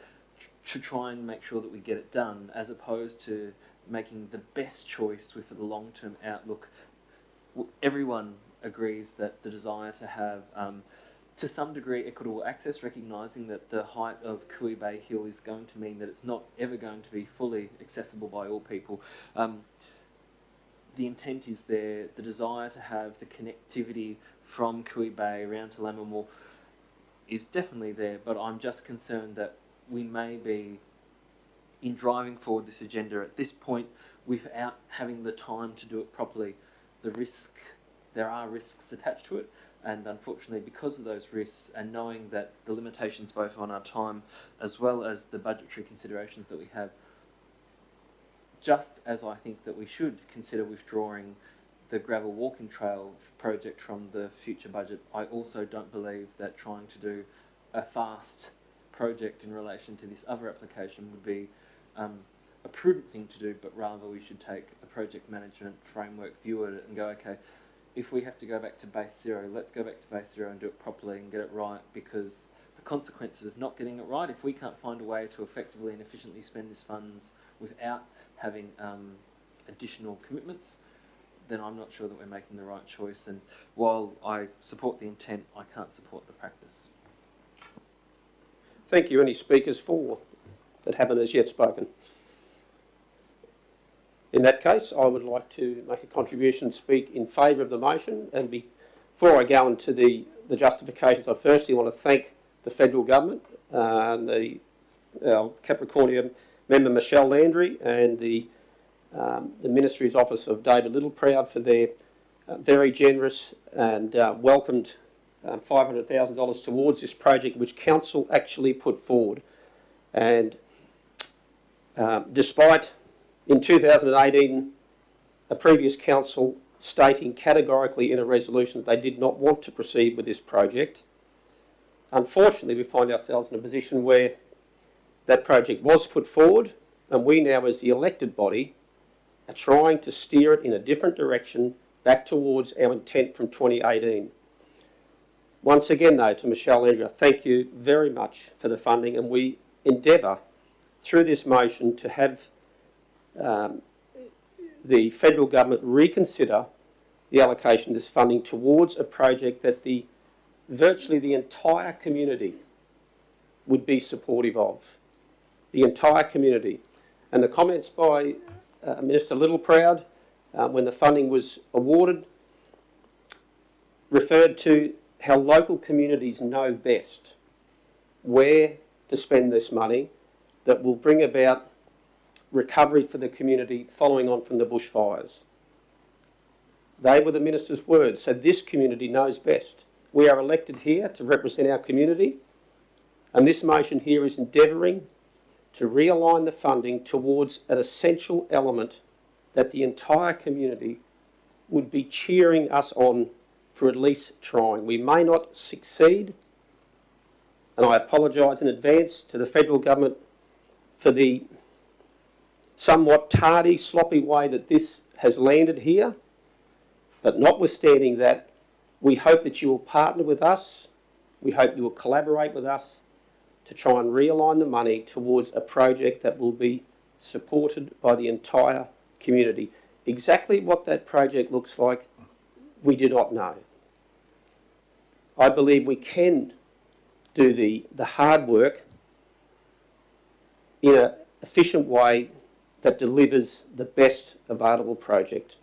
to try and make sure that we get it done, as opposed to making the best choice with the long-term outlook. Everyone agrees that the desire to have, to some degree, equitable access, recognising that the height of Cooey Bay Hill is going to mean that it's not ever going to be fully accessible by all people. The intent is there, the desire to have the connectivity from Cooey Bay around to Lammermoor is definitely there, but I'm just concerned that we may be, in driving forward this agenda at this point, without having the time to do it properly, there are risks attached to it, And unfortunately, because of those risks and knowing that the limitations both on our time as well as the budgetary considerations that we have, just as I think that we should consider withdrawing the gravel walking trail project from the future budget, I also don't believe that trying to do a fast project in relation to this other application would be a prudent thing to do, but rather we should take a project management framework view at it and go, okay, if we have to go back to base zero, let's go back to base zero and do it properly and get it right, because the consequences of not getting it right, if we can't find a way to effectively and efficiently spend these funds without having additional commitments, then I'm not sure that we're making the right choice. And while I support the intent, I can't support the practice. Thank you. Any speakers for that haven't as yet spoken? In that case, I would like to make a contribution, speak in favour of the motion. And before I go into the justifications, I firstly want to thank the federal government, our Capricornia member Michelle Landry, and the Ministry's Office of David Littleproud for their very generous and welcomed $500,000 towards this project, which Council actually put forward. And despite in 2018 a previous Council stating categorically in a resolution that they did not want to proceed with this project, unfortunately we find ourselves in a position where that project was put forward, and we now as the elected body are trying to steer it in a different direction back towards our intent from 2018. Once again though, to Michelle Andrew, thank you very much for the funding, and we endeavour through this motion to have the federal government reconsider the allocation of this funding towards a project that virtually the entire community would be supportive of. The entire community. And the comments by Minister Littleproud when the funding was awarded referred to how local communities know best where to spend this money that will bring about recovery for the community following on from the bushfires. They were the minister's words, so this community knows best. We are elected here to represent our community, and this motion here is endeavouring to realign the funding towards an essential element that the entire community would be cheering us on for at least trying. We may not succeed, and I apologise in advance to the federal government for the somewhat tardy, sloppy way that this has landed here, but notwithstanding that, we hope that you will partner with us, we hope you will collaborate with us to try and realign the money towards a project that will be supported by the entire community. Exactly what that project looks like, we do not know. I believe we can do the hard work in an efficient way that delivers the best available project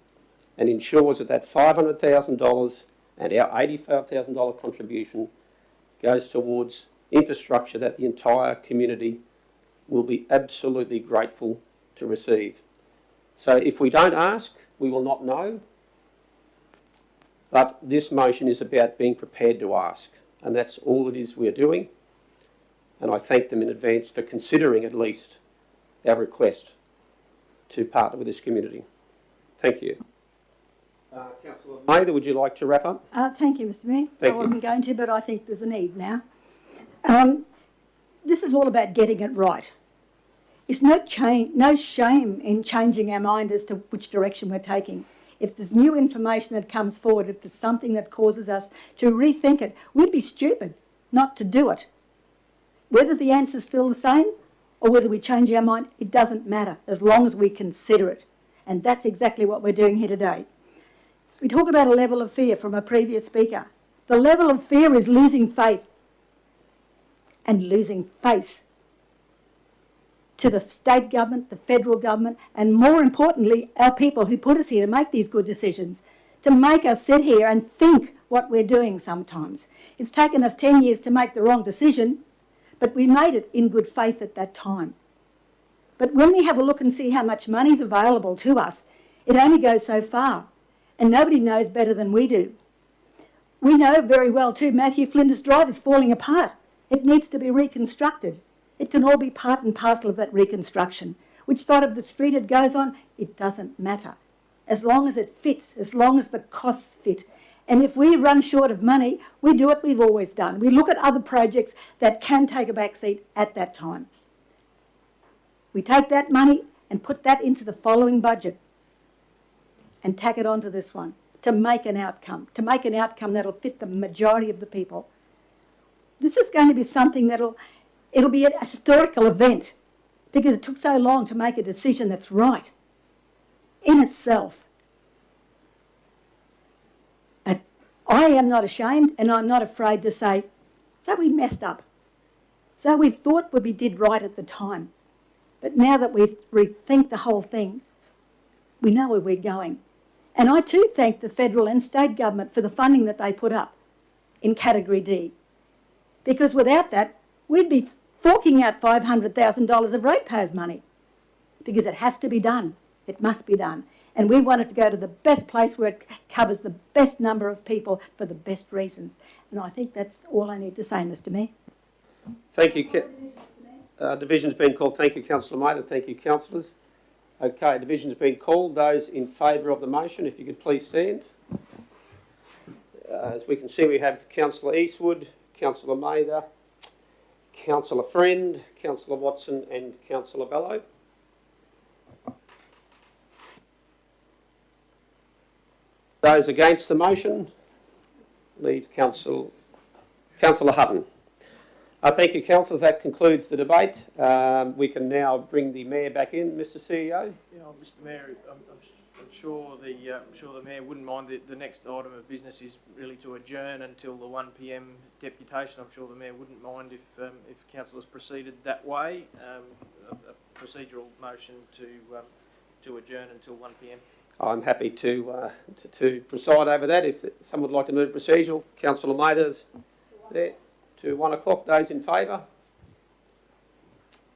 and ensures that that $500,000 and our $85,000 contribution goes towards infrastructure that the entire community will be absolutely grateful to receive. So if we don't ask, we will not know. But this motion is about being prepared to ask, and that's all it is we're doing. And I thank them in advance for considering at least our request to partner with this community. Thank you. Councillor Mather, would you like to wrap up? Thank you, Mr Mayor. Thank I you. wasn't going to, but I think there's a need now. This is all about getting it right. It's no shame in changing our mind as to which direction we're taking. If there's new information that comes forward, if there's something that causes us to rethink it, we'd be stupid not to do it. Whether the answer's still the same or whether we change our mind, it doesn't matter as long as we consider it. And that's exactly what we're doing here today. We talk about a level of fear from a previous speaker. The level of fear is losing faith and losing face to the state government, the federal government, and more importantly, our people who put us here to make these good decisions, to make us sit here and think what we're doing sometimes. It's taken us 10 years to make the wrong decision, but we made it in good faith at that time. But when we have a look and see how much money's available to us, it only goes so far, and nobody knows better than we do. We know very well too, Matthew Flinders Drive is falling apart. It needs to be reconstructed. It can all be part and parcel of that reconstruction. Which side of the street it goes on, it doesn't matter. As long as it fits, as long as the costs fit. And if we run short of money, we do what we've always done. We look at other projects that can take a back seat at that time. We take that money and put that into the following budget and tack it onto this one to make an outcome that'll fit the majority of the people. This is going to be something it'll be a historical event because it took so long to make a decision that's right in itself. But I am not ashamed and I'm not afraid to say, so we messed up. So we thought we did right at the time. But now that we've rethink the whole thing, we know where we're going. And I too thank the federal and state government for the funding that they put up in Category D. Because without that, we'd be forking out $500,000 of ratepayers' money. Because it has to be done. It must be done. And we want it to go to the best place where it covers the best number of people for the best reasons. And I think that's all I need to say, Mr Mayor. Thank you. Division's been called. Thank you, Councillor Mather. Thank you, councillors. Okay, division's been called. Those in favour of the motion, if you could please stand. As we can see, we have Councillor Eastwood, Councillor Mather, Councillor Friend, Councillor Watson and Councillor Bello. Those against the motion, leaves Councillor Hutton. Thank you, councillors. That concludes the debate. We can now bring the mayor back in, Mr. CEO. Yeah, Mr. Mayor, I'm sure the mayor wouldn't mind. The next item of business is really to adjourn until the 1 p.m. deputation. I'm sure the mayor wouldn't mind if councillors proceeded that way. A procedural motion to adjourn until 1 p.m. I'm happy to preside over that. If someone would like to move procedural, Councillor Mather's there. To 1 o'clock, those in favour?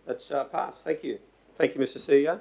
That's passed. Thank you. Thank you, Mr. CEO.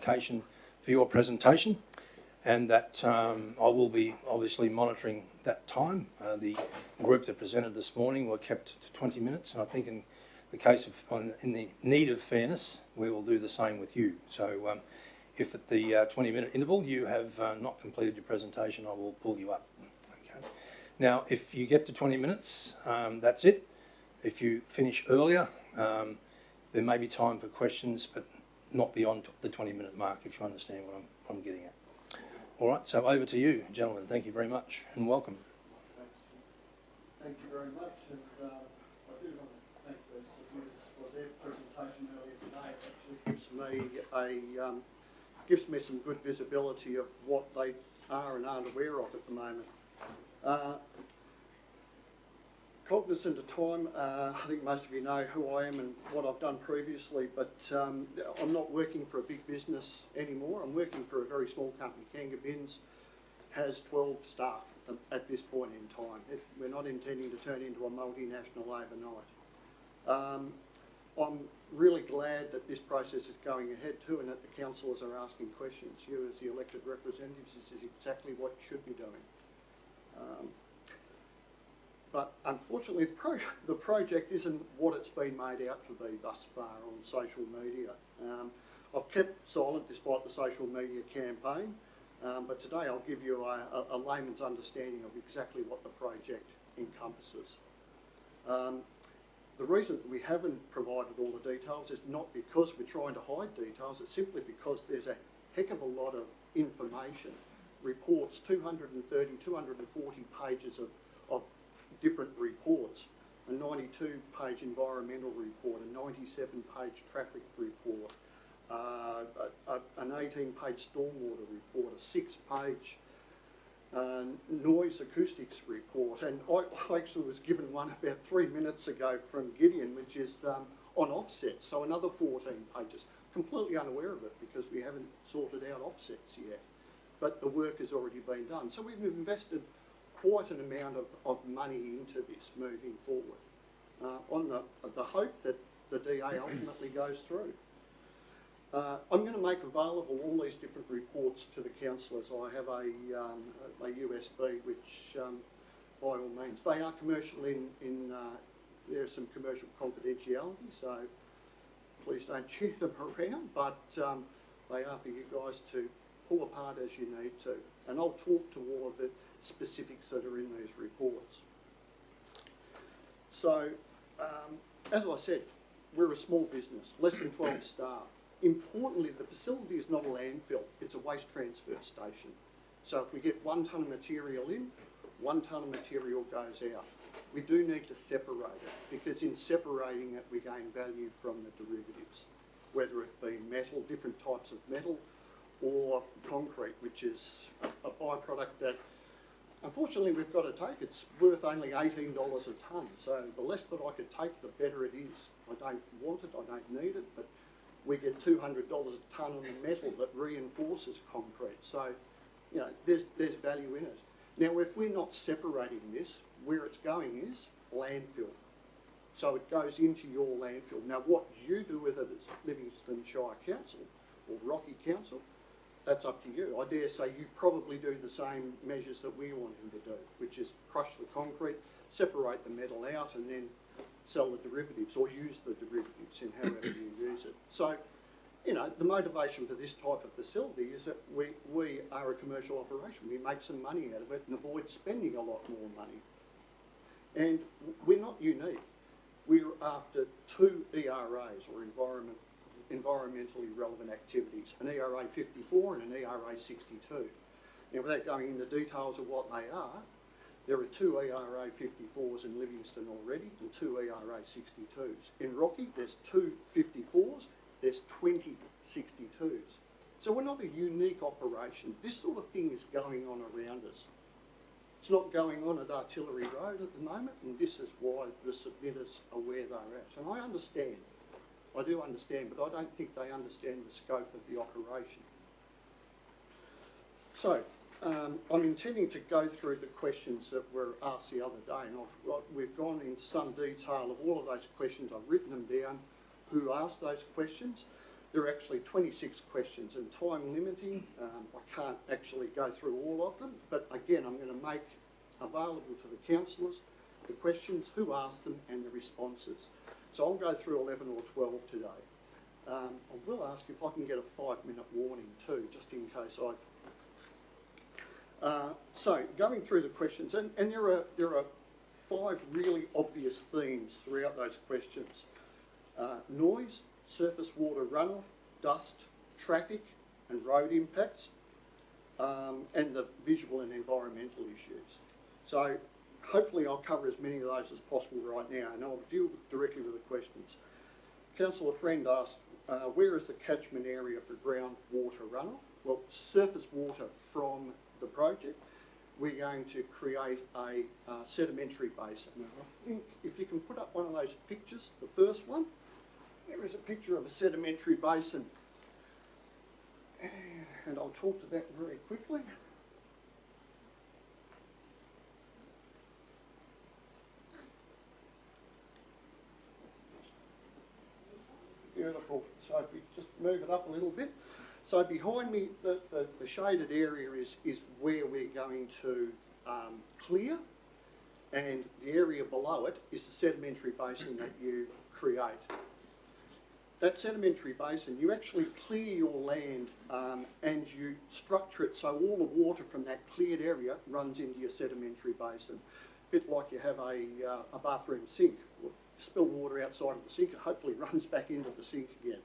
clarification for your presentation, and that I will be obviously monitoring that time. The group that presented this morning were kept to 20 minutes, and I think in the case of, in the need of fairness, we will do the same with you. So if at the 20-minute interval you have not completed your presentation, I will pull you up. Okay. Now, if you get to 20 minutes, that's it. If you finish earlier, there may be time for questions, but not beyond the 20-minute mark, if you understand what I'm getting at. All right, so over to you, gentlemen. Thank you very much and welcome. Thank you very much. And I do want to thank the submitters for their presentation earlier today. It actually gives me some good visibility of what they are and aren't aware of at the moment. Cognizant of time, I think most of you know who I am and what I've done previously, but I'm not working for a big business anymore. I'm working for a very small company. Kanga Bins has 12 staff at this point in time. We're not intending to turn into a multinational overnight. I'm really glad that this process is going ahead too, and that the councillors are asking questions. You as the elected representatives, this is exactly what you should be doing. But unfortunately, the project isn't what it's been made out to be thus far on social media. I've kept silent despite the social media campaign, but today I'll give you a layman's understanding of exactly what the project encompasses. The reason that we haven't provided all the details is not because we're trying to hide details, it's simply because there's a heck of a lot of information, reports, 230, 240 pages of different reports, a 92-page environmental report, a 97-page traffic report, an 18-page stormwater report, a 6-page noise acoustics report, and I actually was given one about 3 minutes ago from Gideon, which is on offsets, so another 14 pages. Completely unaware of it because we haven't sorted out offsets yet, but the work has already been done. So we've invested quite an amount of money into this moving forward, on the hope that the DA ultimately goes through. I'm going to make available all these different reports to the councillors. I have a USB, which by all means, they are commercial there's some commercial confidentiality, so please don't chew them around, but they are for you guys to pull apart as you need to. And I'll talk to all of the specifics that are in these reports. So, as I said, we're a small business, less than 12 staff. Importantly, the facility is not a landfill, it's a waste transfer station. So if we get 1 tonne of material in, 1 tonne of material goes out. We do need to separate it, because in separating it we gain value from the derivatives, whether it be metal, different types of metal, or concrete, which is a byproduct that unfortunately we've got to take. It's worth only $18 a tonne, so the less that I could take, the better it is. I don't want it, I don't need it, but we get $200 a tonne on the metal that reinforces concrete. So, you know, there's value in it. Now, if we're not separating this, where it's going is landfill. So it goes into your landfill. Now, what you do with it as Livingstone Shire Council or Rocky Council, that's up to you. I dare say you probably do the same measures that we want him to do, which is crush the concrete, separate the metal out, and then sell the derivatives or use the derivatives in however you use it. So, you know, the motivation for this type of facility is that we are a commercial operation. We make some money out of it and avoid spending a lot more money. And we're not unique. We're after 2 ERAs, or environmentally relevant activities, an ERA 54 and an ERA 62. Now, without going into details of what they are, there are 2 ERA 54s in Livingstone already and 2 ERA 62s. In Rocky, there's 2 54s, there's 20 62s. So we're not a unique operation. This sort of thing is going on around us. It's not going on at Artillery Road at the moment, and this is why the submitters are where they're at. And I understand. I do understand, but I don't think they understand the scope of the operation. So, I'm intending to go through the questions that were asked the other day, and we've gone into some detail of all of those questions. I've written them down, who asked those questions. There are actually 26 questions and time limiting. I can't actually go through all of them, but again, I'm going to make available to the councillors the questions, who asked them and the responses. So I'll go through 11 or 12 today. I will ask if I can get a 5-minute warning too, just in case so going through the questions, and there are 5 really obvious themes throughout those questions. Noise, surface water runoff, dust, traffic and road impacts, and the visual and environmental issues. So hopefully I'll cover as many of those as possible right now, and I'll deal directly with the questions. Councillor Friend asked, where is the catchment area for groundwater runoff? Well, surface water from the project. We're going to create a sedimentary basin. And I think if you can put up one of those pictures, the first one, there is a picture of a sedimentary basin. And I'll talk to that very quickly. Beautiful. So if we just move it up a little bit. So behind me, the shaded area is where we're going to clear, and the area below it is the sedimentary basin that you create. That sedimentary basin, you actually clear your land and you structure it so all the water from that cleared area runs into your sedimentary basin. A bit like you have a bathroom sink. Spill water outside of the sink, it hopefully runs back into the sink again.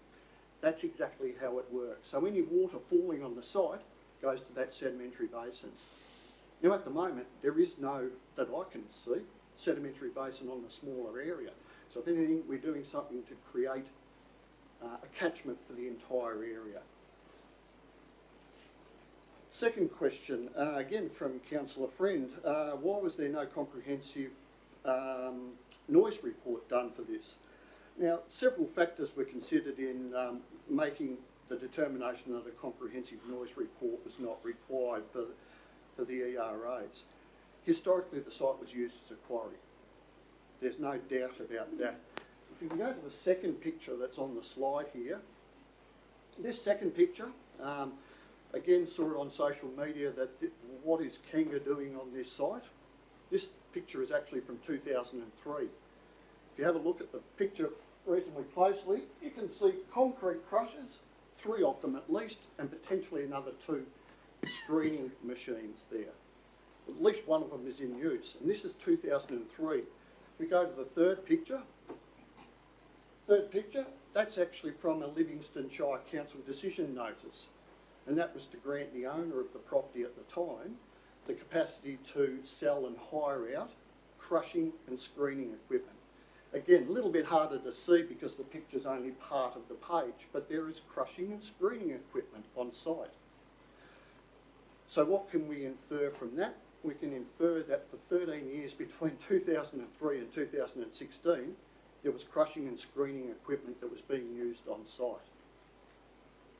That's exactly how it works. So any water falling on the site goes to that sedimentary basin. Now at the moment, there is no, that I can see, sedimentary basin on the smaller area. So if anything, we're doing something to create a catchment for the entire area. Second question, again from Councillor Friend, why was there no comprehensive noise report done for this? Now, several factors were considered in making the determination that a comprehensive noise report was not required for the ERAs. Historically, the site was used as a quarry. There's no doubt about that. If you can go to the second picture that's on the slide here, this second picture, again saw it on social media that what is Kenga doing on this site? This picture is actually from 2003. If you have a look at the picture reasonably closely, you can see concrete crushers, 3 of them at least, and potentially another 2 screening machines there. At least one of them is in use, and this is 2003. If we go to the third picture, that's actually from a Livingstone Shire Council decision notice, and that was to grant the owner of the property at the time the capacity to sell and hire out crushing and screening equipment. Again, a little bit harder to see because the picture's only part of the page, but there is crushing and screening equipment on site. So what can we infer from that? We can infer that for 13 years between 2003 and 2016, there was crushing and screening equipment that was being used on site.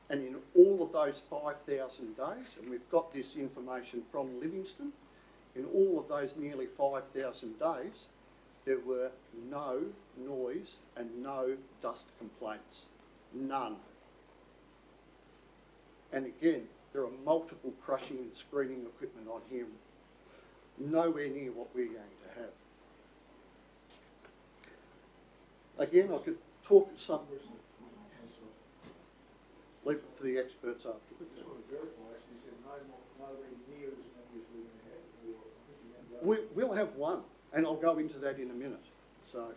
And in all of those 5,000 days, and we've got this information from Livingstone, in all of those nearly 5,000 days, there were no noise and no dust complaints. None. And again, there are multiple crushing and screening equipment on here, nowhere near what we're going to have. Again, I could talk some, leave it for the experts afterwards. Just want to verify, actually, you said nowhere near as many as we're going to have. We'll have one, and I'll go into that in a minute. So,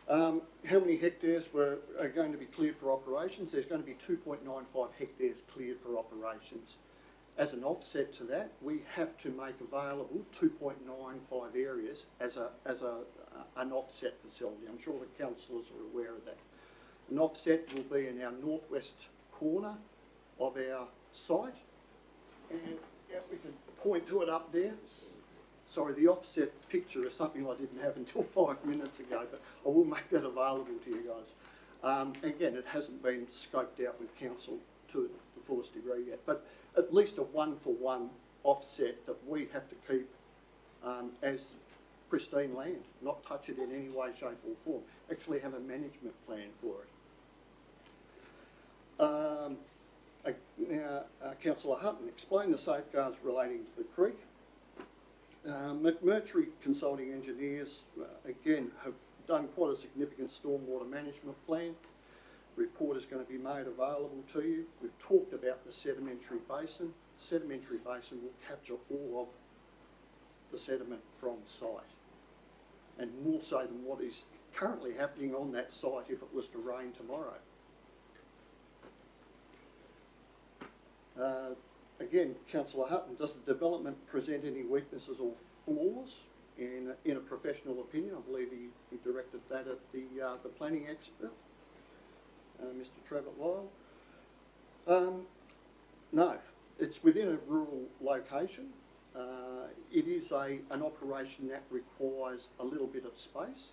how many hectares are going to be cleared for operations? There's going to be 2.95 hectares cleared for operations. As an offset to that, we have to make available 2.95 areas as an offset facility. I'm sure the councillors are aware of that. An offset will be in our northwest corner of our site, and yeah, we can point to it up there. Sorry, the offset picture is something I didn't have until 5 minutes ago, but I will make that available to you guys. Again, it hasn't been scoped out with council to the fullest degree yet, but at least a one-for-one offset that we have to keep as pristine land, not touch it in any way, shape or form. Actually have a management plan for it. Councillor Hutton explained the safeguards relating to the creek. McMurtry Consulting Engineers, again, have done quite a significant stormwater management plan. Report is going to be made available to you. We've talked about the sedimentary basin. The sedimentary basin will capture all of the sediment from site, and more so than what is currently happening on that site if it was to rain tomorrow. Again, Councillor Hutton, does the development present any weaknesses or flaws? In a professional opinion, I believe he directed that at the planning expert, Mr. Trevor Lyle. No, it's within a rural location. It is an operation that requires a little bit of space.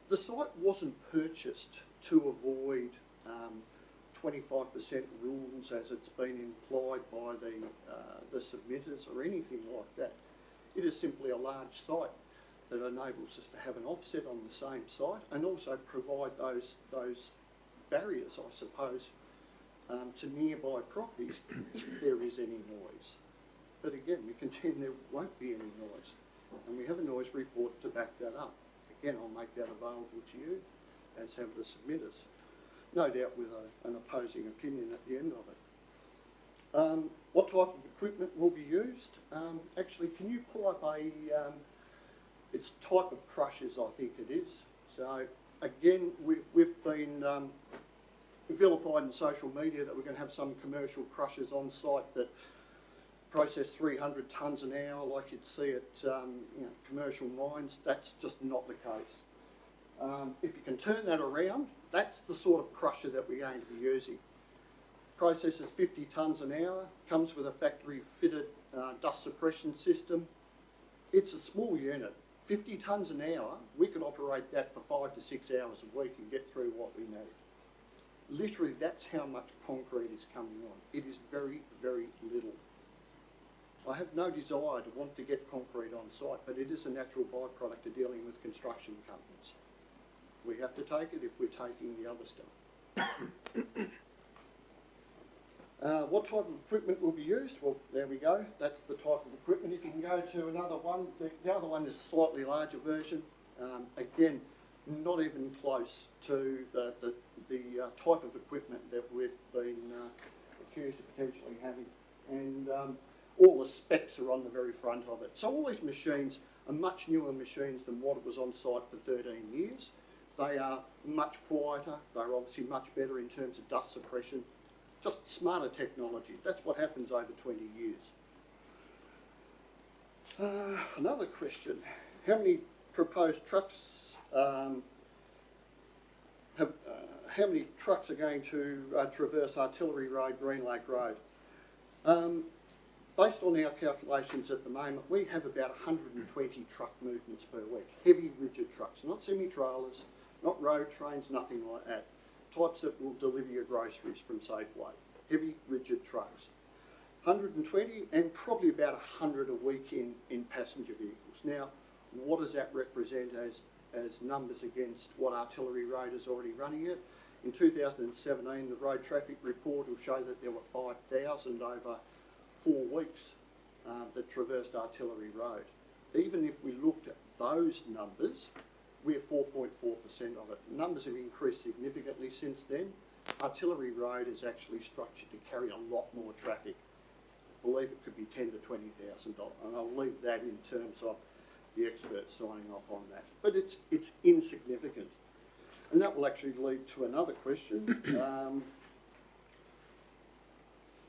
The site wasn't purchased to avoid 25% rules as it's been implied by the submitters or anything like that. It is simply a large site that enables us to have an offset on the same site and also provide those barriers, I suppose, to nearby properties if there is any noise. But again, we contend there won't be any noise, and we have a noise report to back that up. Again, I'll make that available to you, as have the submitters. No doubt with an opposing opinion at the end of it. What type of equipment will be used? Actually, can you pull up it's type of crushers, I think it is. So again, we've been vilified in social media that we're going to have some commercial crushers on site that process 300 tonnes an hour like you'd see at commercial mines. That's just not the case. If you can turn that around, that's the sort of crusher that we're going to be using. Processes 50 tonnes an hour, comes with a factory fitted dust suppression system. It's a small unit. 50 tonnes an hour, we could operate that for 5 to 6 hours a week and get through what we need. Literally, that's how much concrete is coming on. It is very, very little. I have no desire to want to get concrete on site, but it is a natural byproduct of dealing with construction companies. We have to take it if we're taking the other stuff. What type of equipment will be used? Well, there we go. That's the type of equipment. If you can go to another one, the other one is a slightly larger version. Again, not even close to the type of equipment that we've been accused of potentially having. And all the specs are on the very front of it. So all these machines are much newer machines than what was on site for 13 years. They are much quieter. They're obviously much better in terms of dust suppression. Just smarter technology. That's what happens over 20 years. Another question. How many proposed trucks how many trucks are going to traverse Artillery Road, Green Lake Road? Based on our calculations at the moment, we have about 120 truck movements per week. Heavy, rigid trucks, not semi-trailers, not road trains, nothing like that. Types that will deliver your groceries from Safeway. Heavy, rigid trucks. 120 and probably about 100 a week in passenger vehicles. Now, what does that represent as numbers against what Artillery Road is already running at? In 2017, the road traffic report will show that there were 5,000 over 4 weeks that traversed Artillery Road. Even if we looked at those numbers, we're 4.4% of it. Numbers have increased significantly since then. Artillery Road is actually structured to carry a lot more traffic. I believe it could be $10,000 to $20,000, and I'll leave that in terms of the experts signing off on that. But it's insignificant. And that will actually lead to another question.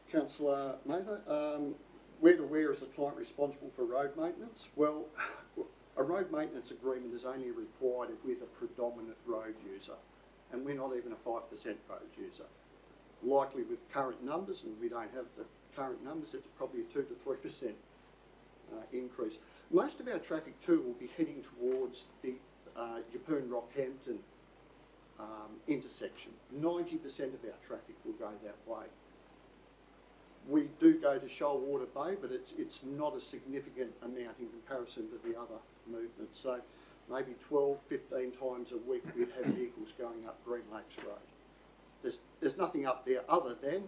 Councillor Mather, where is the client responsible for road maintenance? Well, a road maintenance agreement is only required if we're the predominant road user, and we're not even a 5% road user. Likely with current numbers, and we don't have the current numbers, it's probably a 2 to 3% increase. Most of our traffic too will be heading towards the Yeppoon-Rockhampton intersection. 90% of our traffic will go that way. We do go to Shoalwater Bay, but it's not a significant amount in comparison to the other movements. So maybe 12, 15 times a week we'd have vehicles going up Green Lakes Road. There's there's nothing up there other than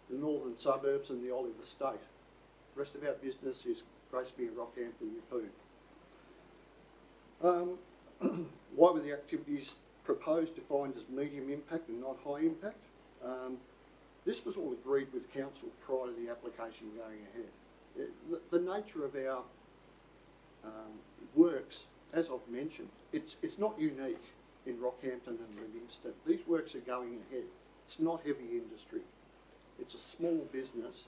the northern suburbs and the olive estate. The rest of our business is Gracemere, Rockhampton, Yeppoon. Why were the activities proposed defined as medium impact and not high impact? This was all agreed with council prior to the application going ahead. The nature of our works, as I've mentioned, it's not unique in Rockhampton and Livingstone. These works are going ahead. It's not heavy industry. It's a small business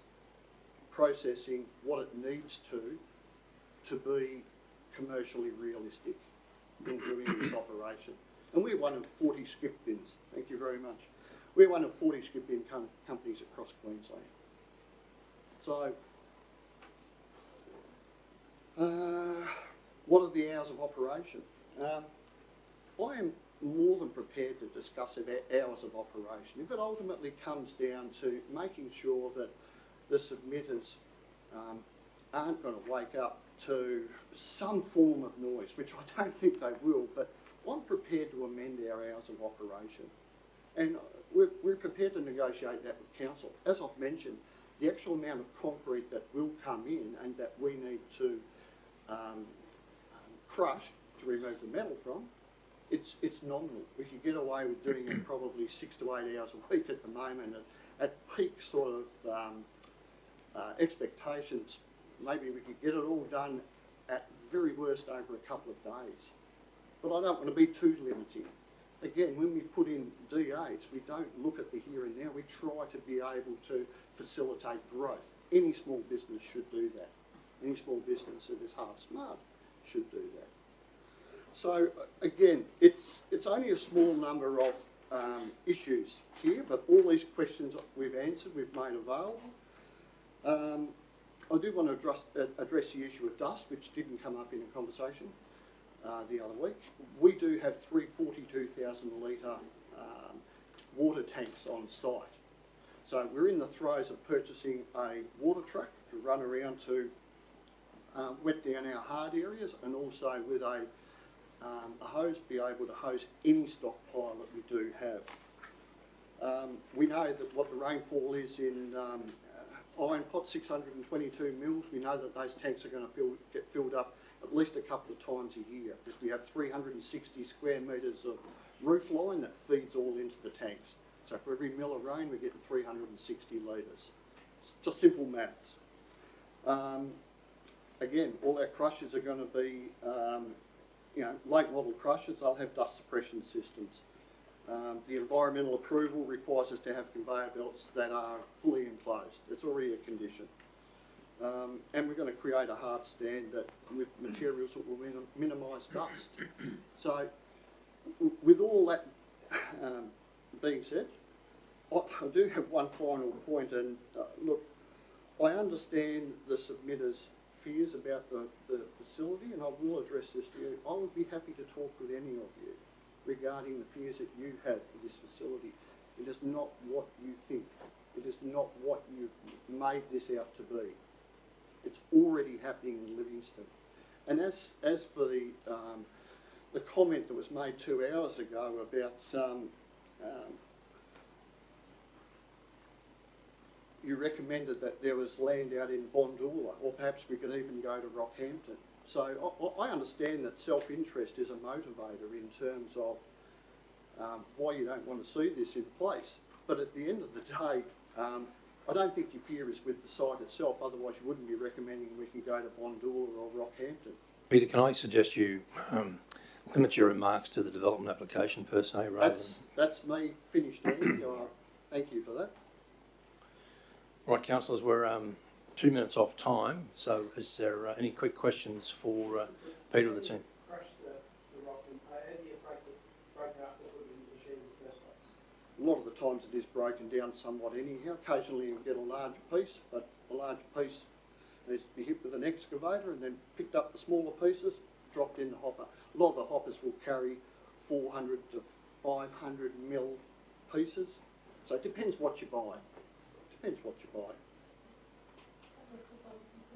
processing what it needs to be commercially realistic in doing this operation. And we're one of 40 skip bins. Thank you very much. We're one of 40 skip bin companies across Queensland. So, what are the hours of operation? I am more than prepared to discuss about hours of operation. If it ultimately comes down to making sure that the submitters aren't going to wake up to some form of noise, which I don't think they will, but I'm prepared to amend our hours of operation. And we're prepared to negotiate that with council. As I've mentioned, the actual amount of concrete that will come in and that we need to crush to remove the metal from, it's nominal. We could get away with doing it probably 6 to 8 hours a week at the moment. At peak sort of expectations, maybe we could get it all done at very worst over a couple of days. But I don't want to be too limiting. Again, when we put in D8s, we don't look at the here and now. We try to be able to facilitate growth. Any small business should do that. Any small business that is half smart should do that. So again, it's only a small number of issues here, but all these questions we've answered, we've made available. I do want to address the issue of dust, which didn't come up in a conversation the other week. We do have 3 42,000 litre water tanks on site. So we're in the throes of purchasing a water truck to run around to wet down our hard areas, and also with a hose be able to hose any stockpile that we do have. We know that what the rainfall is in Iron Pot, 622 mils. We know that those tanks are going to get filled up at least a couple of times a year, because we have 360 square metres of roof line that feeds all into the tanks. So for every mill of rain, we're getting 360 litres. It's just simple maths. Again, all our crushers are going to be, late model crushers. They'll have dust suppression systems. The environmental approval requires us to have conveyor belts that are fully enclosed. It's already a condition. And we're going to create a hard stand with materials that will minimise dust. So, with all that being said, I do have one final point, and look, I understand the submitters' fears about the facility, and I will address this to you. I would be happy to talk with any of you regarding the fears that you have for this facility. It is not what you think. It is not what you've made this out to be. It's already happening in Livingstone. And as for the comment that was made 2 hours ago about you recommended that there was land out in Bondoola, or perhaps we could even go to Rockhampton. So I understand that self-interest is a motivator in terms of why you don't want to see this in place. But at the end of the day, I don't think your fear is with the site itself, otherwise you wouldn't be recommending we can go to Bondoola or Rockhampton. Peter, can I suggest you limit your remarks to the development application per se, rather That's me finished, Andy. Thank you for that. Right, councillors, we're 2 minutes off time, so is there any quick questions for Peter or the team? A lot of the times it is broken down somewhat anyhow. Occasionally you get a large piece, but a large piece needs to be hit with an excavator and then picked up the smaller pieces, dropped in the hopper. A lot of the hoppers will carry 400 to 500 mil pieces. So it depends what you buy. Depends what you buy.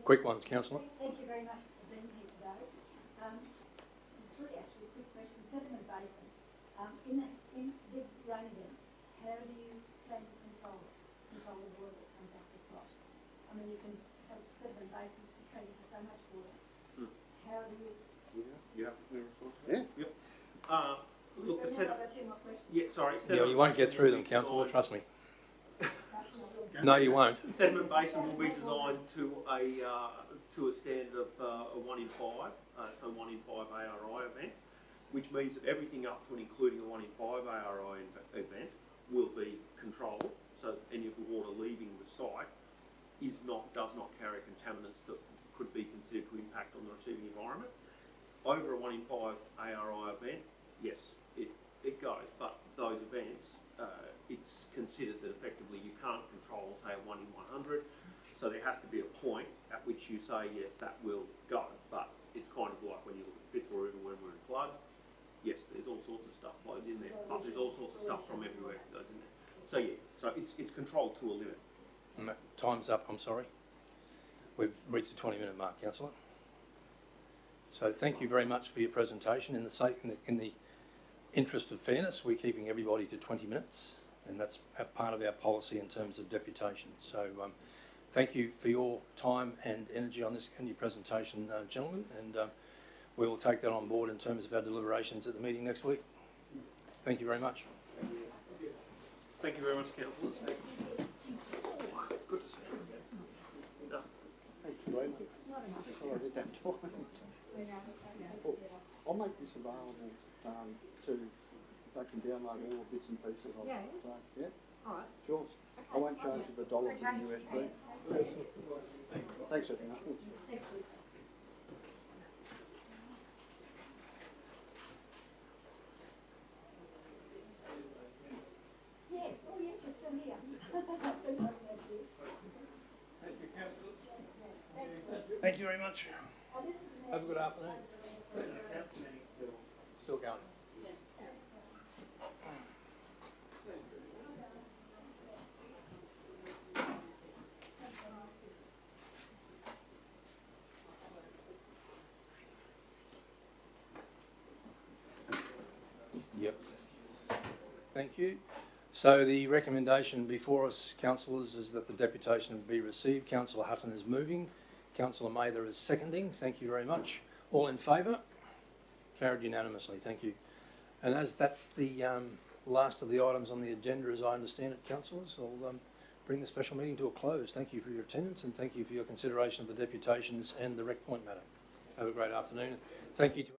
Quick ones, councillor. Thank you very much for being here today. It's really actually a quick question. Sediment basin. In big rain events, how do you I mean, you can have a sediment basin to cater for so much water. Mm. How do you? You have to respond? Yeah. Yep. Look, the And then sediment, I've got two more questions. yeah, sorry. Yeah, you won't get through them, councillor, trust me. No, you won't. The sediment basin will be designed to a standard of a 1 in 5, so 1 in 5 ARI event, which means that everything up to and including a 1 in 5 ARI event will be controlled, so any of the water leaving the site does not carry contaminants that could be considered to impact on the receiving environment. Over a 1 in 5 ARI event, yes, it goes, but those events, it's considered that effectively you can't control, say, a 1 in 100, so there has to be a point at which you say, yes, that will go, but it's kind of like when you look at Fitzroy when we're in flood, yes, there's all sorts of stuff flows in there, but there's all sorts of stuff from everywhere that goes in there. So yeah, so it's controlled to a limit. And that time's up, I'm sorry. We've reached the 20-minute mark, councillor. So thank you very much for your presentation. In the interest of fairness, we're keeping everybody to 20 minutes, and that's a part of our policy in terms of deputation. So thank you for your time and energy on this and your presentation, gentlemen, and we will take that on board in terms of our deliberations at the meeting next week. Thank you very much. Thank you very much, councillors. Good to see you. No. Thank you, Ed. Sorry, I didn't have time. I'll make this available to, they can download all the bits and pieces of it. Yeah. So, yeah, All right. sure. I won't charge you the dollar for the USB. Thanks, everyone. Yes, oh yes, you're still here. Thank you very much. Oh, this is Have a good afternoon. Still going. Yep. Thank you. So the recommendation before us, councillors, is that the deputation be received. Councillor Hutton is moving. Councillor Mather is seconding. Thank you very much. All in favour? Carried unanimously. Thank you. And as that's the last of the items on the agenda, as I understand it, councillors, I'll bring the special meeting to a close. Thank you for your attendance and thank you for your consideration of the deputations and the rec point matter. Have a great afternoon. Thank you to